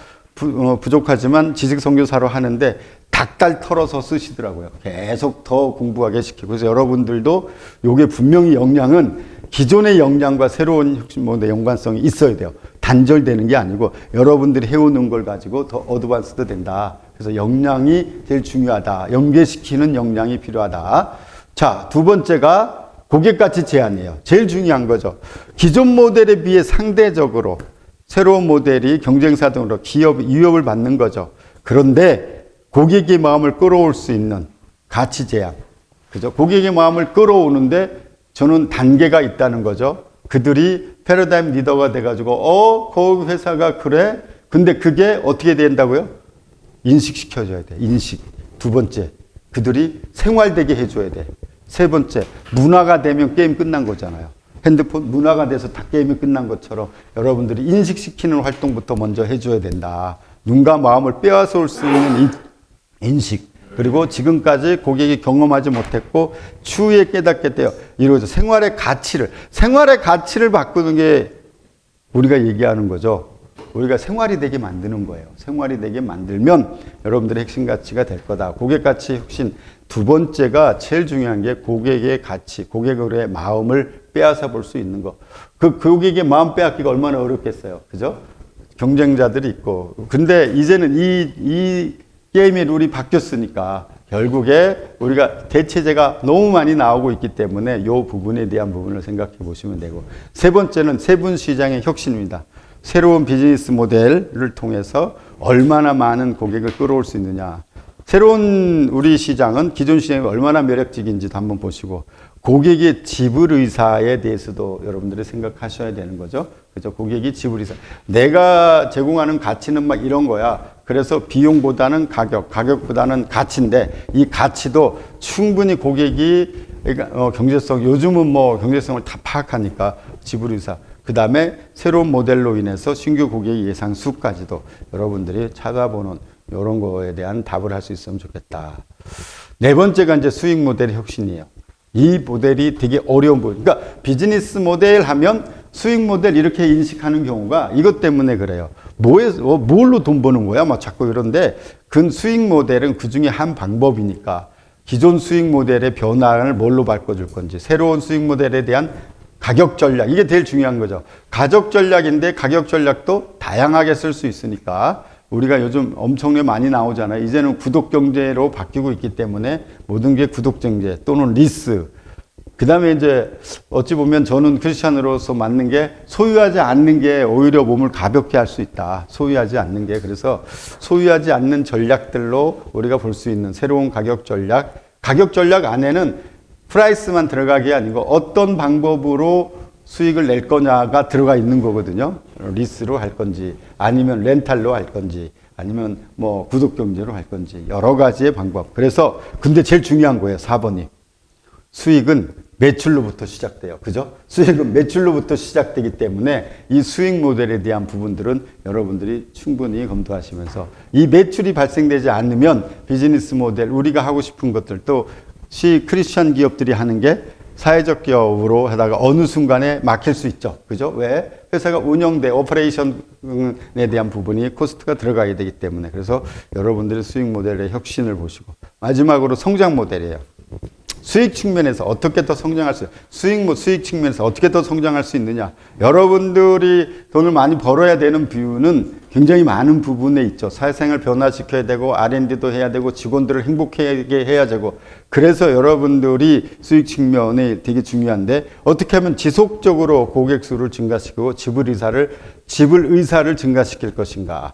S1: 부족하지만 지식 선교사로 하는데 닭달 털어서 쓰시더라고요. 계속 더 공부하게 시키고. 그래서 여러분들도 요게 분명히 역량은 기존의 역량과 새로운 혁신 모델의 연관성이 있어야 돼요. 단절되는 게 아니고 여러분들이 해오는 걸 가지고 더 어드밴스드 된다. 그래서 역량이 제일 중요하다. 연계시키는 역량이 필요하다. 자, 두 번째가 고객가치 제한이에요. 제일 중요한 거죠. 기존 모델에 비해 상대적으로 새로운 모델이 경쟁사 등으로 위협을 받는 거죠. 그런데 고객의 마음을 끌어올 수 있는 가치 제한. 그죠? 고객의 마음을 끌어오는데 저는 단계가 있다는 거죠. 그들이 패러다임 리더가 돼가지고, 그 회사가 그래? 근데 그게 어떻게 된다고요? 인식시켜줘야 돼. 인식. 두 번째, 그들이 생활되게 해줘야 돼. 세 번째, 문화가 되면 게임 끝난 거잖아요. 핸드폰 문화가 돼서 다 게임이 끝난 것처럼 여러분들이 인식시키는 활동부터 먼저 해줘야 된다. 눈과 마음을 빼앗을 수 있는 인식. 그리고 지금까지 고객이 경험하지 못했고 추후에 깨닫게 되어 이루어져 생활의 가치를 바꾸는 게 우리가 얘기하는 거죠. 우리가 생활이 되게 만드는 거예요. 생활이 되게 만들면 여러분들의 핵심 가치가 될 거다. 고객 가치 혁신. 두 번째가 제일 중요한 게 고객의 가치, 고객의 마음을 빼앗아 볼 수 있는 거. 그 고객의 마음 빼앗기가 얼마나 어렵겠어요. 그죠? 경쟁자들이 있고. 근데 이제는 이 게임의 룰이 바뀌었으니까 결국에 우리가 대체제가 너무 많이 나오고 있기 때문에 이 부분에 대한 부분을 생각해 보시면 되고, 세 번째는 세분 시장의 혁신입니다. 새로운 비즈니스 모델을 통해서 얼마나 많은 고객을 끌어올 수 있느냐. 새로운 우리 시장은 기존 시장이 얼마나 매력적인지도 한번 보시고, 고객의 지불 의사에 대해서도 여러분들이 생각하셔야 되는 거죠. 그죠? 고객이 지불 의사. 내가 제공하는 가치는 막 이런 거야. 그래서 비용보다는 가격, 가격보다는 가치인데, 이 가치도 충분히 고객이 경제성, 요즘은 뭐 경제성을 다 파악하니까 지불 의사. 그 다음에 새로운 모델로 인해서 신규 고객 예상 수까지도 여러분들이 찾아보는 이런 거에 대한 답을 할 수 있으면 좋겠다. 네 번째가 이제 수익 모델의 혁신이에요. 이 모델이 되게 어려운 부분. 그러니까 비즈니스 모델 하면 수익 모델 이렇게 인식하는 경우가 이것 때문에 그래요. 뭘로 돈 버는 거야? 막 자꾸 이런데, 그 수익 모델은 그 중에 한 방법이니까 기존 수익 모델의 변화를 뭘로 바꿔줄 건지, 새로운 수익 모델에 대한 가격 전략, 이게 제일 중요한 거죠. 가격 전략인데 가격 전략도 다양하게 쓸 수 있으니까, 우리가 요즘 엄청나게 많이 나오잖아요. 이제는 구독 경제로 바뀌고 있기 때문에 모든 게 구독 경제 또는 리스. 그 다음에 이제 어찌 보면 저는 크리스찬으로서 맞는 게, 소유하지 않는 게 오히려 몸을 가볍게 할 수 있다. 소유하지 않는 게. 그래서 소유하지 않는 전략들로 우리가 볼 수 있는 새로운 가격 전략. 가격 전략 안에는 프라이스만 들어가게 아니고 어떤 방법으로 수익을 낼 거냐가 들어가 있는 거거든요. 리스로 할 건지, 아니면 렌탈로 할 건지, 아니면 뭐 구독 경제로 할 건지, 여러 가지의 방법. 그래서 근데 제일 중요한 거예요. 4번이. 수익은 매출로부터 시작돼요. 그죠? 수익은 매출로부터 시작되기 때문에 이 수익 모델에 대한 부분들은 여러분들이 충분히 검토하시면서, 이 매출이 발생되지 않으면 비즈니스 모델, 우리가 하고 싶은 것들, 또 크리스천 기업들이 하는 게 사회적 기업으로 하다가 어느 순간에 막힐 수 있죠. 그죠? 왜? 회사가 운영돼, 오퍼레이션에 대한 부분이 코스트가 들어가게 되기 때문에. 그래서 여러분들의 수익 모델의 혁신을 보시고, 마지막으로 성장 모델이에요. 수익 측면에서 어떻게 더 성장할 수, 수익 측면에서 어떻게 더 성장할 수 있느냐. 여러분들이 돈을 많이 벌어야 되는 비유는 굉장히 많은 부분에 있죠. 사회생활 변화시켜야 되고, R&D도 해야 되고, 직원들을 행복하게 해야 되고. 그래서 여러분들이 수익 측면이 되게 중요한데, 어떻게 하면 지속적으로 고객 수를 증가시키고 지불 의사를 증가시킬 것인가.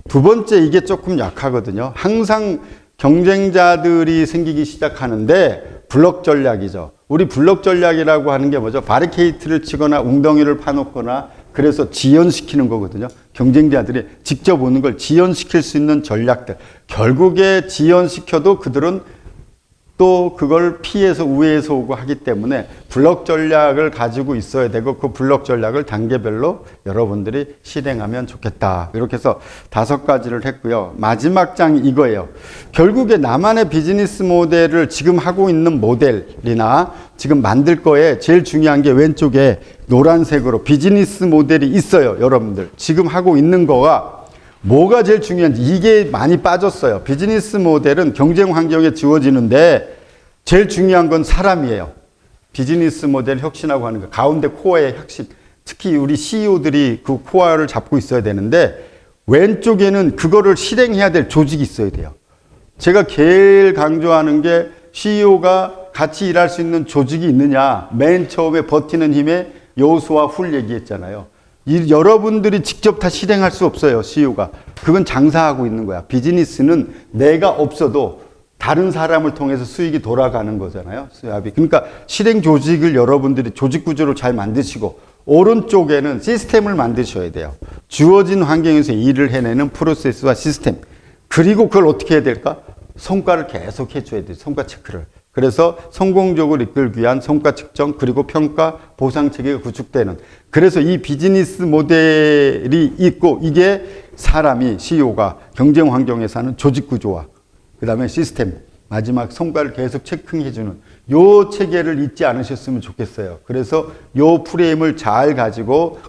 S1: 두 번째, 이게 조금 약하거든요. 항상 경쟁자들이 생기기 시작하는데 블록 전략이죠. 우리 블록 전략이라고 하는 게 뭐죠? 바리케이트를 치거나 웅덩이를 파놓거나, 그래서 지연시키는 거거든요. 경쟁자들이 직접 오는 걸 지연시킬 수 있는 전략들. 결국에 지연시켜도 그들은 또 그걸 피해서 우회해서 오고 하기 때문에 블록 전략을 가지고 있어야 되고, 그 블록 전략을 단계별로 여러분들이 실행하면 좋겠다. 이렇게 해서 5가지를 했고요. 마지막 장이 이거예요. 결국에 나만의 비즈니스 모델을 지금 하고 있는 모델이나 지금 만들 거에 제일 중요한 게 왼쪽에 노란색으로 비즈니스 모델이 있어요. 여러분들 지금 하고 있는 거가 뭐가 제일 중요한지, 이게 많이 빠졌어요. 비즈니스 모델은 경쟁 환경에 지워지는데 제일 중요한 건 사람이에요. 비즈니스 모델 혁신하고 하는 거, 가운데 코어의 혁신. 특히 우리 CEO들이 그 코어를 잡고 있어야 되는데, 왼쪽에는 그거를 실행해야 될 조직이 있어야 돼요. 제가 제일 강조하는 게, CEO가 같이 일할 수 있는 조직이 있느냐. 맨 처음에 버티는 힘의 요소와 훌 얘기했잖아요. 여러분들이 직접 다 실행할 수 없어요. CEO가. 그건 장사하고 있는 거야. 비즈니스는 내가 없어도 다른 사람을 통해서 수익이 돌아가는 거잖아요. 수압이. 그러니까 실행 조직을 여러분들이 조직 구조를 잘 만드시고, 오른쪽에는 시스템을 만드셔야 돼요. 주어진 환경에서 일을 해내는 프로세스와 시스템. 그리고 그걸 어떻게 해야 될까? 성과를 계속 해줘야 돼요. 성과 체크를. 그래서 성공적으로 이끌기 위한 성과 측정, 그리고 평가, 보상 체계가 구축되는. 그래서 이 비즈니스 모델이 있고, 이게 사람이, CEO가 경쟁 환경에서 하는 조직 구조와 그 다음에 시스템, 마지막 성과를 계속 체크해주는 요 체계를 잊지 않으셨으면 좋겠어요. 그래서 요 프레임을 잘 가지고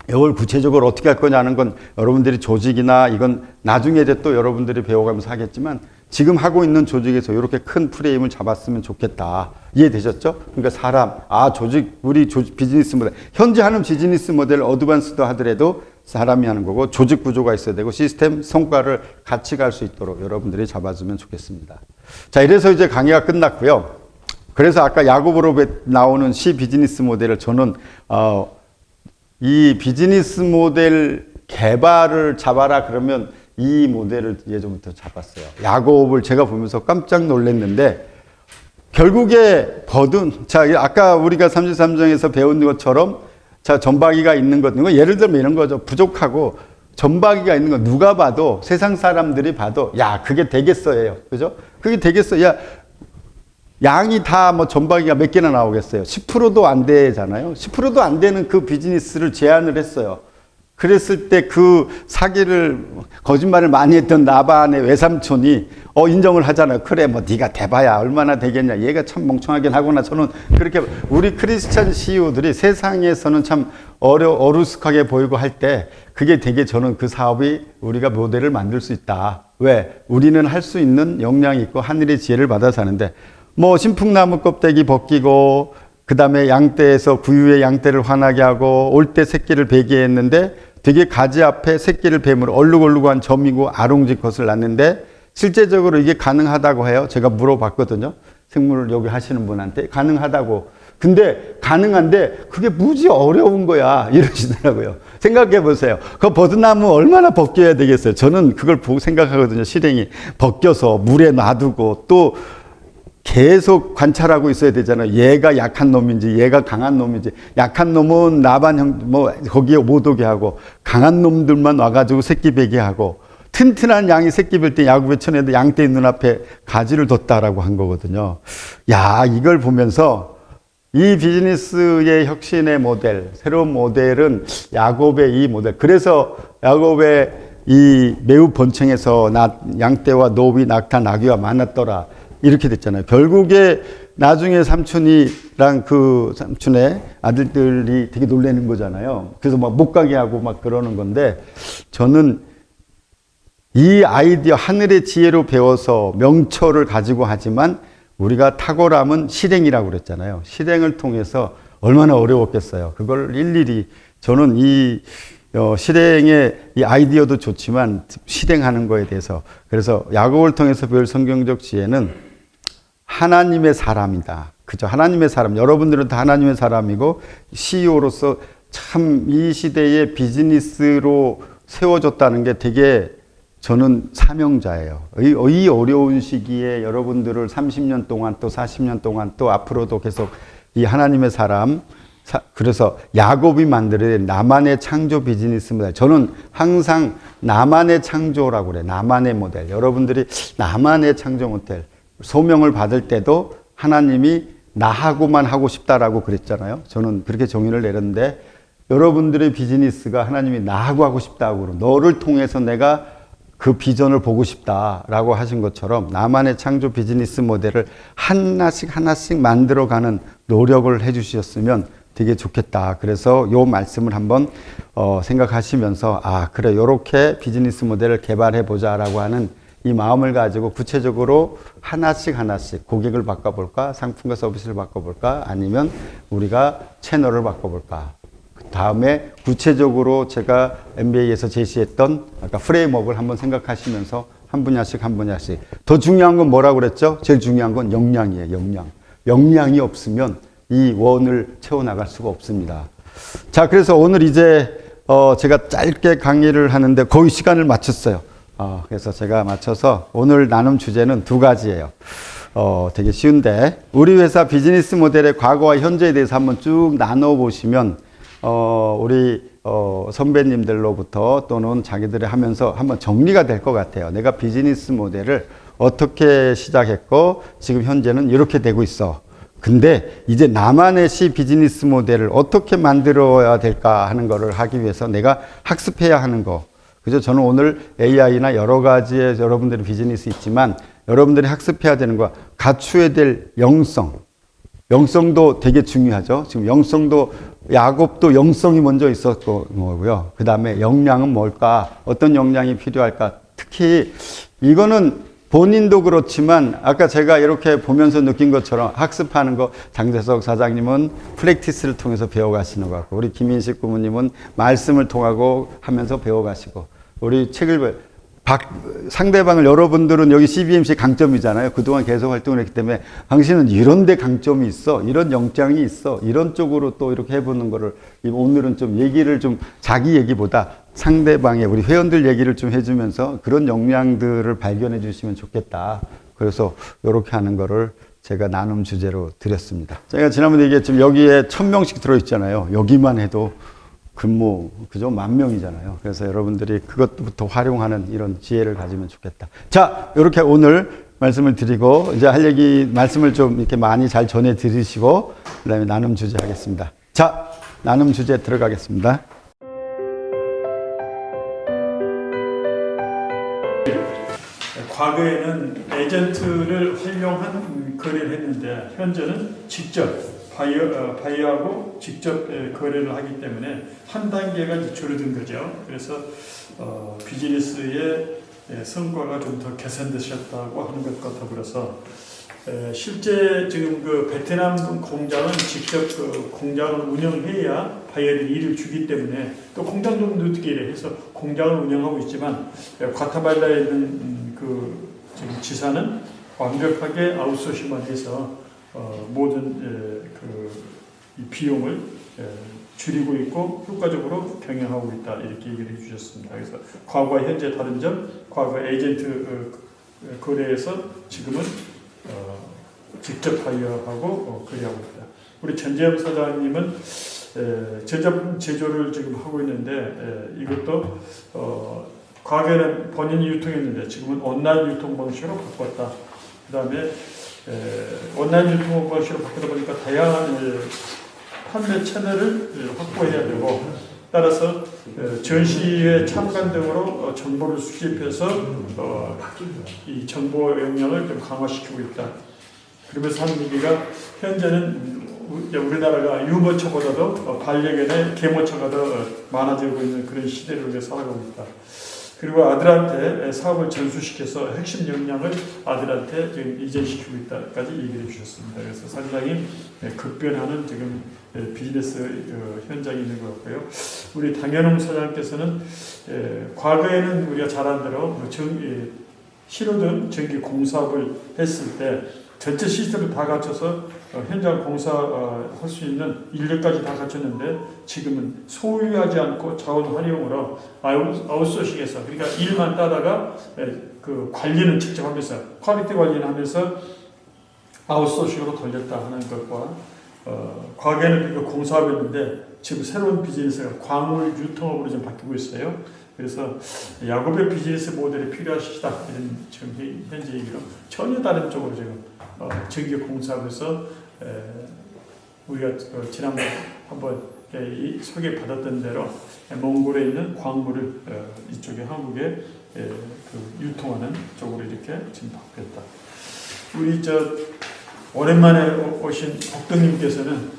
S1: 이걸 구체적으로 어떻게 할 거냐는 건 여러분들이 조직이나 이건 나중에 이제 또 여러분들이 배워가면서 하겠지만, 지금 하고 있는 조직에서 이렇게 큰 프레임을 잡았으면 좋겠다. 이해되셨죠? 그러니까 사람, 조직, 우리 비즈니스 모델, 현재 하는 비즈니스 모델 어드밴스드 하더라도 사람이 하는 거고 조직 구조가 있어야 되고 시스템 성과를 같이 갈 수 있도록 여러분들이 잡아주면 좋겠습니다. 자, 이래서 이제 강의가 끝났고요. 그래서 아까 야고보로 나오는 C 비즈니스 모델을 저는 이 비즈니스 모델 개발을 잡아라 그러면 이 모델을 예전부터 잡았어요. 야곱을 제가 보면서 깜짝 놀랐는데 결국에 자, 아까 우리가 33장에서 배운 것처럼 자, 전박이가 있는 것, 예를 들면 이런 거죠. 부족하고 전박이가 있는 거 누가 봐도 세상 사람들이 봐도 야, 그게 되겠어요. 그죠? 그게 되겠어. 야, 양이 다 뭐 전박이가 몇 개나 나오겠어요. 10%도 안 되잖아요. 10%도 안 되는 그 비즈니스를 제안을 했어요. 그랬을 때 그 사기를 거짓말을 많이 했던 라반의 외삼촌이 인정을 하잖아요. 그래 뭐 네가 대봐야 얼마나 되겠냐. 얘가 참 멍청하긴 하구나. 저는 그렇게 우리 크리스찬 CEO들이 세상에서는 참 어루스하게 보이고 할 때 그게 되게 저는 그 사업이 우리가 모델을 만들 수 있다. 왜? 우리는 할 수 있는 역량이 있고 하늘의 지혜를 받아서 하는데 뭐 신풍나무 껍데기 벗기고 그 다음에 양떼에서 구유의 양떼를 화나게 하고 올 때 새끼를 베게 했는데 되게 가지 앞에 새끼를 뱀으로 얼룩얼룩한 점이고 아롱진 것을 낳는데 실제적으로 이게 가능하다고 해요. 제가 물어봤거든요. 생물 여기 하시는 분한테 가능하다고. 근데 가능한데 그게 무지 어려운 거야 이러시더라고요. 생각해 보세요. 그 버드나무 얼마나 벗겨야 되겠어요. 저는 그걸 보고 생각하거든요. 실행이 벗겨서 물에 놔두고 또 계속 관찰하고 있어야 되잖아요. 얘가 약한 놈인지 얘가 강한 놈인지. 약한 놈은 나반 거기에 못 오게 하고 강한 놈들만 와가지고 새끼 베게 하고 튼튼한 양이 새끼 뵐 때 야구에 쳐내도 양떼의 눈앞에 가지를 뒀다라고 한 거거든요. 야, 이걸 보면서 이 비즈니스의 혁신의 모델, 새로운 모델은 야곱의 이 모델. 그래서 야곱의 이 매우 번창해서 양떼와 노비, 낙타, 나귀와 많았더라. 이렇게 됐잖아요. 결국에 나중에 삼촌이랑 그 삼촌의 아들들이 되게 놀라는 거잖아요. 그래서 막 못 가게 하고 막 그러는 건데 저는 이 아이디어 하늘의 지혜로 배워서 명철을 가지고 하지만 우리가 탁월함은 실행이라고 그랬잖아요. 실행을 통해서 얼마나 어려웠겠어요. 그걸 일일이 저는 이 실행의 이 아이디어도 좋지만 실행하는 거에 대해서 그래서 야곱을 통해서 배울 성경적 지혜는 하나님의 사람이다. 그죠? 하나님의 사람. 여러분들은 다 하나님의 사람이고 CEO로서 참 이 시대의 비즈니스로 세워졌다는 게 되게 저는 사명자예요. 이 어려운 시기에 여러분들을 30년 동안 또 40년 동안 또 앞으로도 계속 이 하나님의 사람 그래서 야곱이 만들어낸 나만의 창조 비즈니스 모델. 저는 항상 나만의 창조라고 그래요. 나만의 모델. 여러분들이 나만의 창조 모델. 소명을 받을 때도 하나님이 나하고만 하고 싶다라고 그랬잖아요. 저는 그렇게 정의를 내렸는데 여러분들의 비즈니스가 하나님이 나하고 하고 싶다고 그러고 너를 통해서 내가 그 비전을 보고 싶다라고 하신 것처럼 나만의 창조 비즈니스 모델을 하나씩 만들어가는 노력을 해주셨으면 되게 좋겠다. 그래서 요 말씀을 한번 생각하시면서 그래 요렇게 비즈니스 모델을 개발해 보자라고 하는 이 마음을 가지고 구체적으로 하나씩 고객을 바꿔볼까? 상품과 서비스를 바꿔볼까? 아니면 우리가 채널을 바꿔볼까? 그 다음에 구체적으로 제가 MBA에서 제시했던 아까 프레임워크를 한번 생각하시면서 한 분야씩 더 중요한 건 뭐라고 그랬죠? 제일 중요한 건 역량이에요. 역량이 없으면 이 원을 채워나갈 수가 없습니다. 자, 그래서 오늘 이제 제가 짧게 강의를 하는데 거의 시간을 마쳤어요. 그래서 제가 맞춰서 오늘 나눔 주제는 두 가지예요. 되게 쉬운데 우리 회사 비즈니스 모델의 과거와 현재에 대해서 한번 쭉 나눠보시면 우리 선배님들로부터 또는 자기들이 하면서 한번 정리가 될 것 같아요. 내가 비즈니스 모델을 어떻게 시작했고 지금 현재는 이렇게 되고 있어. 근데 이제 나만의 비즈니스 모델을 어떻게 만들어야 될까 하는 거를 하기 위해서 내가 학습해야 하는 거. 그죠? 저는 오늘 AI나 여러 가지의 여러분들의 비즈니스 있지만 여러분들이 학습해야 되는 거 갖춰야 될 영성도 되게 중요하죠. 지금 영성도 야곱도 영성이 먼저 있었고 뭐고요. 그 다음에 역량은 뭘까? 어떤 역량이 필요할까? 특히 이거는 본인도 그렇지만 아까 제가 이렇게 보면서 느낀 것처럼 학습하는 거 장재석 사장님은 프랙티스를 통해서 배워가시는 것 같고 우리 김인식 부모님은 말씀을 통하고 하면서 배워가시고 우리 책을 상대방을 여러분들은 여기 CBMC 강점이잖아요. 그동안 계속 활동을 했기 때문에 당신은 이런 데 강점이 있어. 이런 영장이 있어. 이런 쪽으로 또 이렇게 해보는 거를 오늘은 좀 얘기를 좀 자기 얘기보다 상대방의 우리 회원들 얘기를 좀 해주면서 그런 역량들을 발견해 주시면 좋겠다. 그래서 이렇게 하는 거를 제가 나눔 주제로 드렸습니다. 제가 지난번에 얘기했지만 여기에 1000명씩 들어있잖아요. 여기만 해도 근무 그죠 10,000명이잖아요. 그래서 여러분들이 그것부터 활용하는 이런 지혜를 가지면 좋겠다. 자, 이렇게 오늘 말씀을 드리고 이제 할 얘기 말씀을 좀 이렇게 많이 잘 전해 들으시고 그다음에 나눔 주제 하겠습니다. 자, 나눔 주제 들어가겠습니다.
S2: 과거에는 에이전트를 활용한 거래를 했는데 현재는 직접 바이어하고 직접 거래를 하기 때문에 한 단계가 이제 줄어든 거죠. 그래서 비즈니스의 성과가 좀 더 개선되셨다고 하는 것과 더불어서 실제 지금 그 베트남 공장은 직접 그 공장을 운영해야 바이어들이 일을 주기 때문에 또 공장 좀 늦게 해서 공장을 운영하고 있지만 과타발라에 있는 그 지금 지사는 완벽하게 아웃소싱만 해서 모든 이 비용을 줄이고 있고 효과적으로 경영하고 있다 이렇게 얘기를 해주셨습니다. 그래서 과거와 현재 다른 점, 과거 에이전트 거래에서 지금은 직접 바이어하고 거래하고 있다. 우리 전재영 사장님은 제작품 제조를 지금 하고 있는데 이것도 과거에는 본인이 유통했는데 지금은 온라인 유통 방식으로 바꿨다. 그 다음에 온라인 유통 방식으로 바꾸다 보니까 다양한 판매 채널을 확보해야 되고 따라서 전시회 참관 등으로 정보를 수집해서 이 정보 역량을 좀 강화시키고 있다. 그러면서 하는 얘기가 현재는 우리나라가 유모차보다도 반려견의 개모차가 더 많아지고 있는 그런 시대를 우리가 살아가고 있다. 그리고 아들한테 사업을 전수시켜서 핵심 역량을 아들한테 지금 이전시키고 있다까지 얘기를 해주셨습니다. 그래서 상당히 급변하는 지금 비즈니스 현장이 있는 것 같고요. 우리 당현웅 사장님께서는 과거에는 우리가 잘 아는 대로 신호등 전기 공사업을 했을 때 전체 시스템을 다 갖춰서 현장 공사할 수 있는 인력까지 다 갖췄는데 지금은 소유하지 않고 자원 활용으로 아웃소싱해서 그러니까 일만 따다가 그 관리는 직접 하면서 퀄리티 관리는 하면서 아웃소싱으로 돌렸다 하는 것과 과거에는 그 공사업이었는데 지금 새로운 비즈니스가 광물 유통업으로 좀 바뀌고 있어요. 그래서 야곱의 비즈니스 모델이 필요하시다 이런 지금 현재 얘기로 전혀 다른 쪽으로 지금 전기 공사업에서 우리가 지난번 한번 소개받았던 대로 몽골에 있는 광물을 이쪽에 한국에 유통하는 쪽으로 이렇게 지금 바뀌었다. 우리 오랜만에 오신 복동님께서는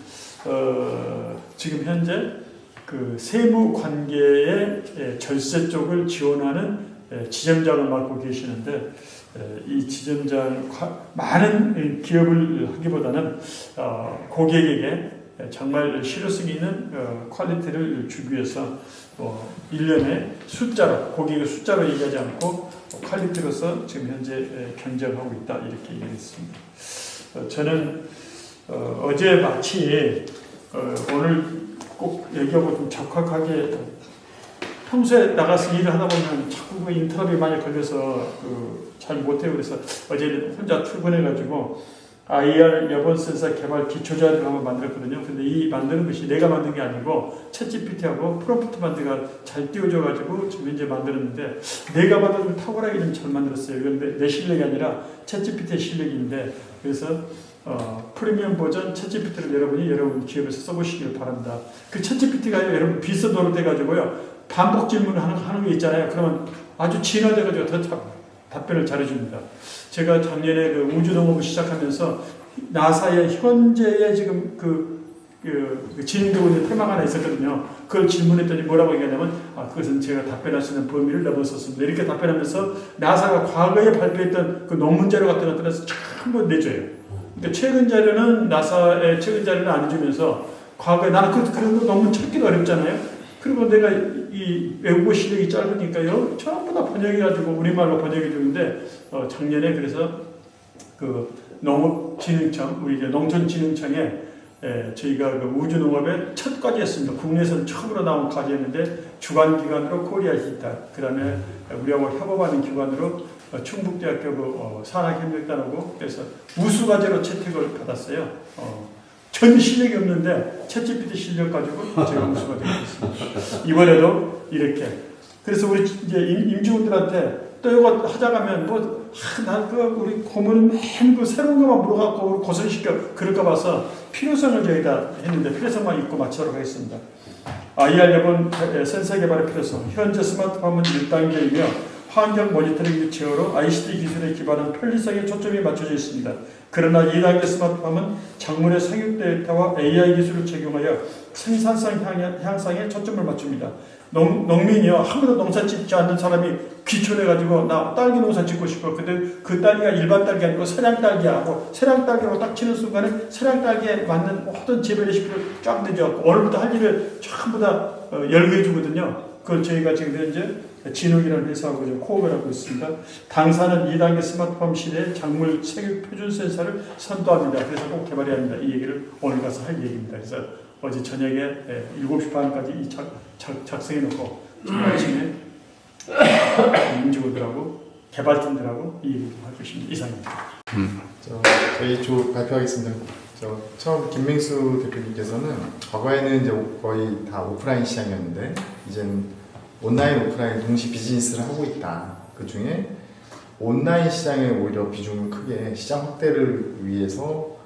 S2: 지금 현재 그 세무 관계의 절세 쪽을 지원하는 지점장을 맡고 계시는데 이 지점장 많은 기업을 하기보다는 고객에게 정말 실효성 있는 퀄리티를 주기 위해서 1년에 숫자로 고객의 숫자로 얘기하지 않고 퀄리티로서 지금 현재 경쟁하고 있다 이렇게 얘기했습니다. 저는 어제 마치 오늘 꼭 얘기하고 좀 적확하게 평소에 나가서 일을 하다 보면 자꾸 그 인터뷰에 많이 걸려서 잘 못해요. 그래서 어제 혼자 출근해가지고 IR 여번 센서 개발 기초자료를 한번 만들었거든요. 근데 이 만드는 것이 내가 만든 게 아니고 챗GPT하고 프롬프트 만드가 잘 띄워줘가지고 지금 현재 만들었는데 내가 봐도 좀 탁월하게 좀 잘 만들었어요. 그런데 내 실력이 아니라 챗GPT의 실력인데 그래서 프리미엄 버전 챗GPT를 여러분 기업에서 써보시길 바랍니다. 그 챗GPT가 여러분 비슷 노릇해가지고요. 반복 질문을 하는 게 있잖아요. 그러면 아주 진화돼가지고 더 답변을 잘해줍니다. 제가 작년에 그 우주동업을 시작하면서 나사의 현재의 지금 그 그 진행되고 테마가 하나 있었거든요. 그걸 질문했더니 뭐라고 얘기하냐면 그것은 제가 답변할 수 있는 범위를 넘어섰습니다. 이렇게 답변하면서 나사가 과거에 발표했던 그 논문 자료 같은 것들을 전부 내줘요. 그러니까 최근 자료는 나사의 최근 자료는 안 주면서 과거에 나는 그런 논문 찾기도 어렵잖아요. 그리고 내가 이 외국어 실력이 짧으니까요. 전부 다 번역해가지고 우리말로 번역해 주는데 작년에 그래서 그 농업진흥청 우리 이제 농촌진흥청에 저희가 그 우주농업의 첫 과제였습니다. 국내에서는 처음으로 나온 과제였는데 주관기관으로 코리아 히타, 그 다음에 우리하고 협업하는 기관으로 충북대학교 그 산학협력단하고 그래서 우수 과제로 채택을 받았어요. 전 실력이 없는데 챗GPT 실력 가지고 제가 우수 과제를 받았습니다. 이번에도 이렇게. 그래서 우리 이제 임직원들한테 또 이거 하자가면 우리 고문은 맨 새로운 것만 물어갖고 고생시켜 그럴까 봐서 필요성을 저희가 했는데 필요성만 읽고 마치도록 하겠습니다. IR 여번 센서 개발의 필요성. 현재 스마트팜은 1단계이며 환경 모니터링 제어로 ICT 기술에 기반한 편리성에 초점이 맞춰져 있습니다. 그러나 2단계 스마트팜은 작물의 생육 데이터와 AI 기술을 적용하여 생산성 향상에 초점을 맞춥니다. 농민이요, 한 번도 농사 짓지 않는 사람이 귀촌해가지고 나 딸기 농사 짓고 싶어. 근데 그 딸기가 일반 딸기 아니고 서량 딸기야 하고 서량 딸기로 딱 치는 순간에 서량 딸기에 맞는 모든 재배 레시피를 쫙 내줘. 오늘부터 할 일을 전부 다 열거해 주거든요. 그걸 저희가 지금 현재 진흥이라는 회사하고 좀 코업을 하고 있습니다. 당사는 2단계 스마트팜 시대에 작물 생육 표준 센서를 선도합니다. 그래서 꼭 개발해야 합니다. 이 얘기를 오늘 가서 할 얘기입니다. 그래서 어제 저녁에 7시 반까지 이 작성해 놓고 아침에 임직원들하고 개발팀들하고 이 얘기 좀 할 것입니다. 이상입니다.
S3: 저희 쪽 발표하겠습니다. 처음 김맹수 대표님께서는 과거에는 이제 거의 다 오프라인 시장이었는데 이제는 온라인, 오프라인 동시 비즈니스를 하고 있다. 그 중에 온라인 시장에 오히려 비중을 크게 시장 확대를 위해서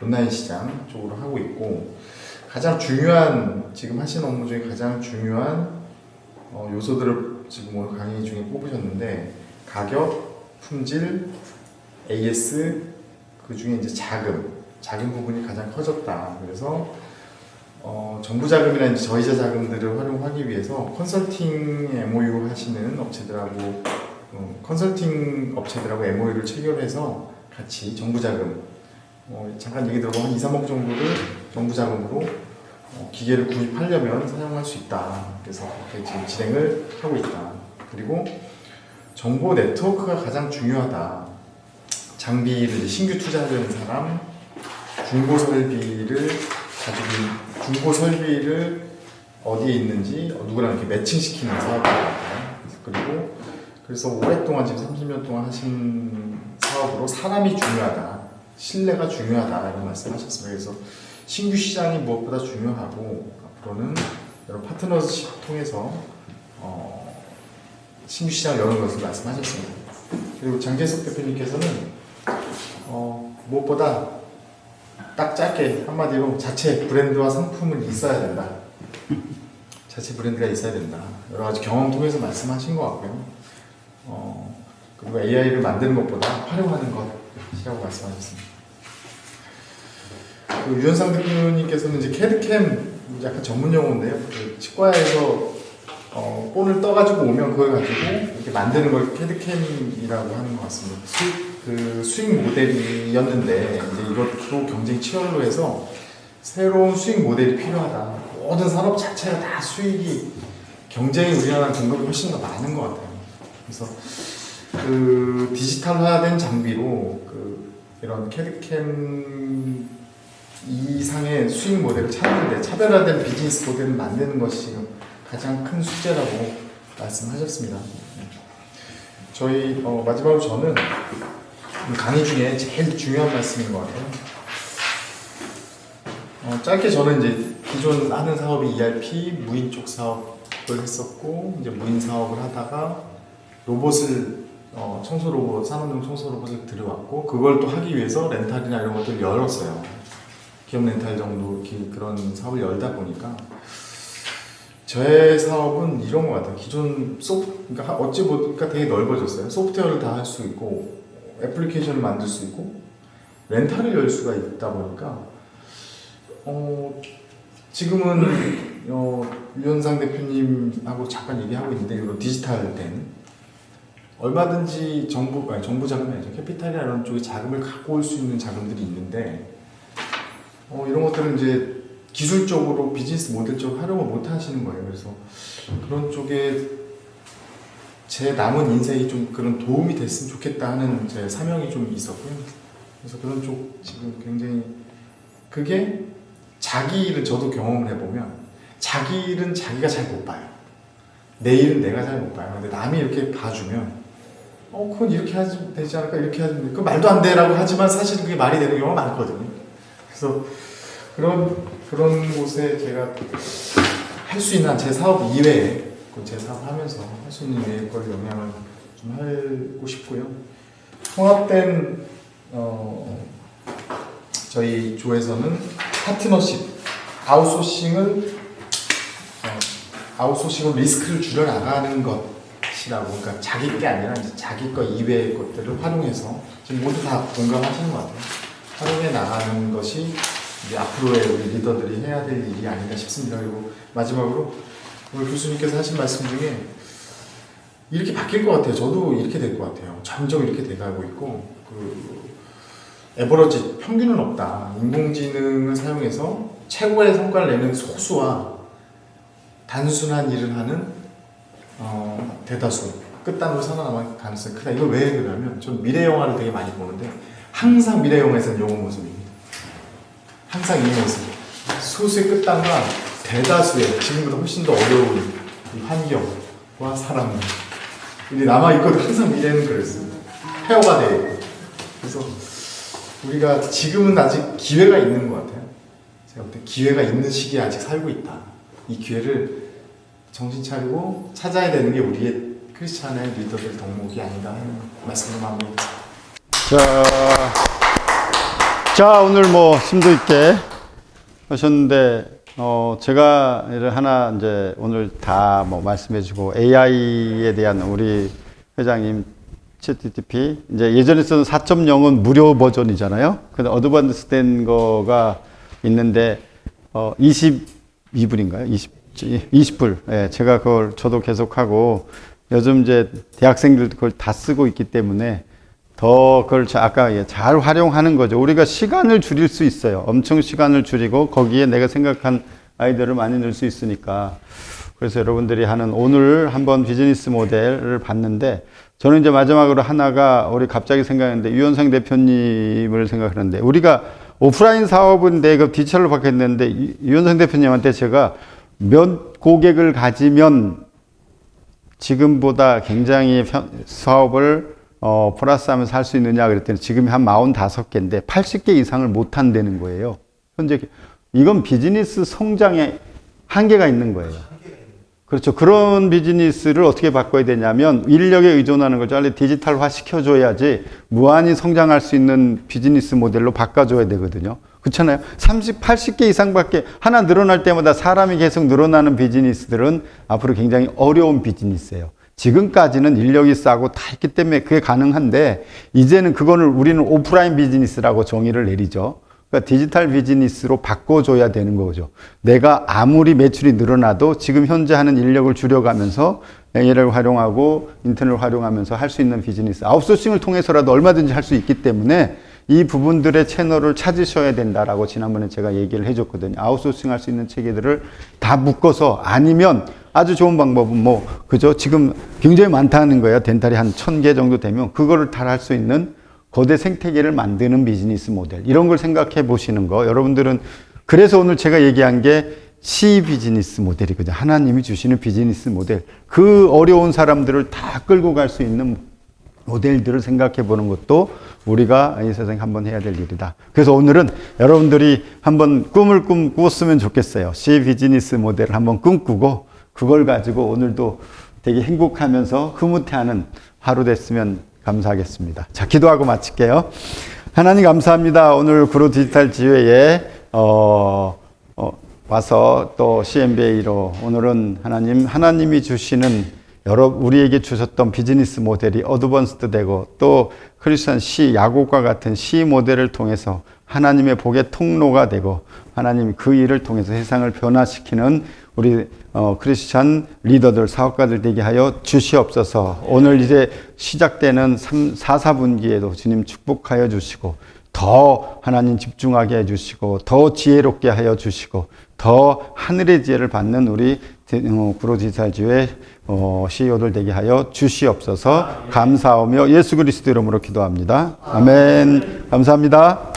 S3: 온라인 시장 쪽으로 하고 있고 가장 중요한 지금 하시는 업무 중에 가장 중요한 요소들을 지금 오늘 강의 중에 뽑으셨는데 가격, 품질, AS 그 중에 이제 자금 부분이 가장 커졌다. 그래서 정부 자금이나 이제 저이자 자금들을 활용하기 위해서 컨설팅 MOU 하시는 업체들하고 컨설팅 업체들하고 MOU를 체결해서 같이 정부 자금 잠깐 얘기 들어보면 한 2, 3억 정도를 정부 자금으로 기계를 구입하려면 사용할 수 있다. 그래서 그렇게 지금 진행을 하고 있다. 그리고 정보 네트워크가 가장 중요하다. 장비를 신규 투자하려는 사람, 중고 설비를 중고 설비를 어디에 있는지 누구랑 이렇게 매칭시키는 사업인 것 같아요. 그래서 오랫동안 지금 30년 동안 하신 사업으로 사람이 중요하다, 신뢰가 중요하다 이런 말씀하셨습니다. 그래서 신규 시장이 무엇보다 중요하고 앞으로는 여러 파트너십 통해서 신규 시장을 여는 것을 말씀하셨습니다. 그리고 장재석 대표님께서는 무엇보다 딱 짧게 한마디로 자체 브랜드와 상품은 있어야 된다. 자체 브랜드가 있어야 된다. 여러 가지 경험 통해서 말씀하신 것 같고요. 그리고 AI를 만드는 것보다 활용하는 것이라고 말씀하셨습니다. 그 유현상 대표님께서는 이제 캐드캠 약간 전문 용어인데요. 그 치과에서 본을 떠가지고 오면 그걸 가지고 이렇게 만드는 걸 캐드캠이라고 하는 것 같습니다. 수익 모델이었는데 이제 이것도 경쟁 치열로 해서 새로운 수익 모델이 필요하다. 모든 산업 자체가 다 수익이 경쟁이 우리나라 공급이 훨씬 더 많은 것 같아요. 그래서 그 디지털화된 장비로 이런 캐드캠 이상의 수익 모델을 찾는데 차별화된 비즈니스 모델을 만드는 것이 지금 가장 큰 숙제라고 말씀하셨습니다. 저희 마지막으로 저는 강의 중에 제일 중요한 말씀인 것 같아요. 짧게 저는 이제 기존 하는 사업이 ERP 무인 쪽 사업을 했었고 이제 무인 사업을 하다가 로봇을 청소 로봇, 산업용 청소 로봇을 들여왔고 그걸 또 하기 위해서 렌탈이나 이런 것들을 열었어요. 기업 렌탈 정도 그런 사업을 열다 보니까 저의 사업은 이런 것 같아요. 기존 그러니까 어찌 보니까 되게 넓어졌어요. 소프트웨어를 다 할 수 있고 애플리케이션을 만들 수 있고 렌탈을 열 수가 있다 보니까 지금은 유현상 대표님하고 잠깐 얘기하고 있는데 이런 디지털된 얼마든지 정부 자금이 아니죠. 캐피탈이나 이런 쪽에 자금을 갖고 올 수 있는 자금들이 있는데 이런 것들은 이제 기술적으로 비즈니스 모델적으로 활용을 못 하시는 거예요. 그래서 그런 쪽에 제 남은 인생이 좀 그런 도움이 됐으면 좋겠다 하는 제 사명이 좀 있었고요. 그래서 그런 쪽 지금 굉장히 그게 자기 일을 저도 경험을 해보면 자기 일은 자기가 잘 못 봐요. 내 일은 내가 잘 못 봐요. 근데 남이 이렇게 봐주면 그건 이렇게 하지 되지 않을까 이렇게 하지 그 말도 안 돼라고 하지만 사실은 그게 말이 되는 경우가 많거든요. 그래서 그런 곳에 제가 할 수 있는 제 사업 이외에 제 사업 하면서 할 수 있는 이외의 걸 영향을 좀 하고 싶고요. 통합된 저희 조에서는 파트너십, 아웃소싱으로 리스크를 줄여나가는 것이라고, 그러니까 자기 게 아니라 이제 자기 거 이외의 것들을 활용해서 지금 모두 다 공감하시는 것 같아요. 활용해 나가는 것이 이제 앞으로의 우리 리더들이 해야 될 일이 아닌가 싶습니다. 그리고 마지막으로 오늘 교수님께서 하신 말씀 중에 이렇게 바뀔 것 같아요. 저도 이렇게 될 것 같아요. 점점 이렇게 돼가고 있고 에버러지 평균은 없다. 인공지능을 사용해서 최고의 성과를 내는 소수와 단순한 일을 하는 대다수 끝단으로 살아남을 가능성이 크다. 이걸 왜 그러냐면 전 미래 영화를 되게 많이 보는데 항상 미래 영화에서는 영웅 모습입니다. 항상 이 모습. 소수의 끝단과 대다수의 지금보다 훨씬 더 어려운 이 환경과 사람들이 남아있거든. 항상 미래는 그랬습니다. 폐허가 되어 있고. 그래서 우리가 지금은 아직 기회가 있는 것 같아요. 제가 볼 때 기회가 있는 시기에 아직 살고 있다. 이 기회를 정신 차리고 찾아야 되는 게 우리의 크리스찬의 리더들 덕목이 아닌가 하는 말씀을 마무리합니다.
S1: 자, 오늘 뭐 심도 있게 하셨는데, 제가 하나 이제 오늘 다 뭐 말씀해주고 AI에 대한 우리 회장님 ChatGPT 이제 예전에 쓰던 4.0은 무료 버전이잖아요. 근데 어드밴스 된 거가 있는데 22불인가요? 20불. 예, 제가 저도 계속하고 요즘 이제 대학생들도 그걸 다 쓰고 있기 때문에 더 그걸 아까 잘 활용하는 거죠. 우리가 시간을 줄일 수 있어요. 엄청 시간을 줄이고 거기에 내가 생각한 아이디어를 많이 넣을 수 있으니까. 그래서 여러분들이 하는 오늘 한번 비즈니스 모델을 봤는데 저는 이제 마지막으로 하나가 우리 갑자기 생각했는데 유현상 대표님을 생각하는데 우리가 오프라인 사업인데 그 디지털로 바뀌었는데 유현상 대표님한테 제가 몇 고객을 가지면 지금보다 굉장히 사업을 플러스하면서 할 수 있느냐 그랬더니 지금 한 45개인데 80개 이상을 못 한다는 거예요. 현재 이건 비즈니스 성장에 한계가 있는 거예요. 그렇죠. 그런 비즈니스를 어떻게 바꿔야 되냐면 인력에 의존하는 걸 빨리 디지털화 시켜줘야지 무한히 성장할 수 있는 비즈니스 모델로 바꿔줘야 되거든요. 그렇잖아요. 80개 이상밖에 하나 늘어날 때마다 사람이 계속 늘어나는 비즈니스들은 앞으로 굉장히 어려운 비즈니스예요. 지금까지는 인력이 싸고 다 있기 때문에 그게 가능한데 이제는 그거를 우리는 오프라인 비즈니스라고 정의를 내리죠. 그러니까 디지털 비즈니스로 바꿔줘야 되는 거죠. 내가 아무리 매출이 늘어나도 지금 현재 하는 인력을 줄여가면서 AI를 활용하고 인터넷을 활용하면서 할 수 있는 비즈니스. 아웃소싱을 통해서라도 얼마든지 할 수 있기 때문에 이 부분들의 채널을 찾으셔야 된다라고 지난번에 제가 얘기를 해줬거든요. 아웃소싱 할 수 있는 체계들을 다 묶어서 아니면 아주 좋은 방법은 그죠? 지금 굉장히 많다는 거예요. 덴탈이 한 1000개 정도 되면 그거를 다 할 수 있는 거대 생태계를 만드는 비즈니스 모델. 이런 걸 생각해 보시는 거. 여러분들은 그래서 오늘 제가 얘기한 게 C 비즈니스 모델이거든요. 하나님이 주시는 비즈니스 모델. 그 어려운 사람들을 다 끌고 갈 수 있는 모델들을 생각해 보는 것도 우리가 이 세상에 한번 해야 될 일이다. 그래서 오늘은 여러분들이 한번 꿈을 꿈꿨으면 좋겠어요. C 비즈니스 모델을 한번 꿈꾸고 그걸 가지고 오늘도 되게 행복하면서 흐뭇해하는 하루 됐으면 감사하겠습니다. 자, 기도하고 마칠게요. 하나님 감사합니다. 오늘 구로 디지털 지회에 와서 또 CMBA로 오늘은 하나님이 주시는 우리에게 주셨던 비즈니스 모델이 어드밴스드 되고 또 크리스천 C 야곱과 같은 C 모델을 통해서 하나님의 복의 통로가 되고 하나님 그 일을 통해서 세상을 변화시키는 우리 크리스찬 리더들, 사업가들 되게 하여 주시옵소서. 오늘 이제 시작되는 4, 4분기에도 주님 축복하여 주시고 더 하나님 집중하게 해주시고 더 지혜롭게 하여 주시고 더 하늘의 지혜를 받는 우리 구로지사주의 CEO들 되게 하여 주시옵소서. 감사하며 예수 그리스도 이름으로 기도합니다. 아멘. 감사합니다.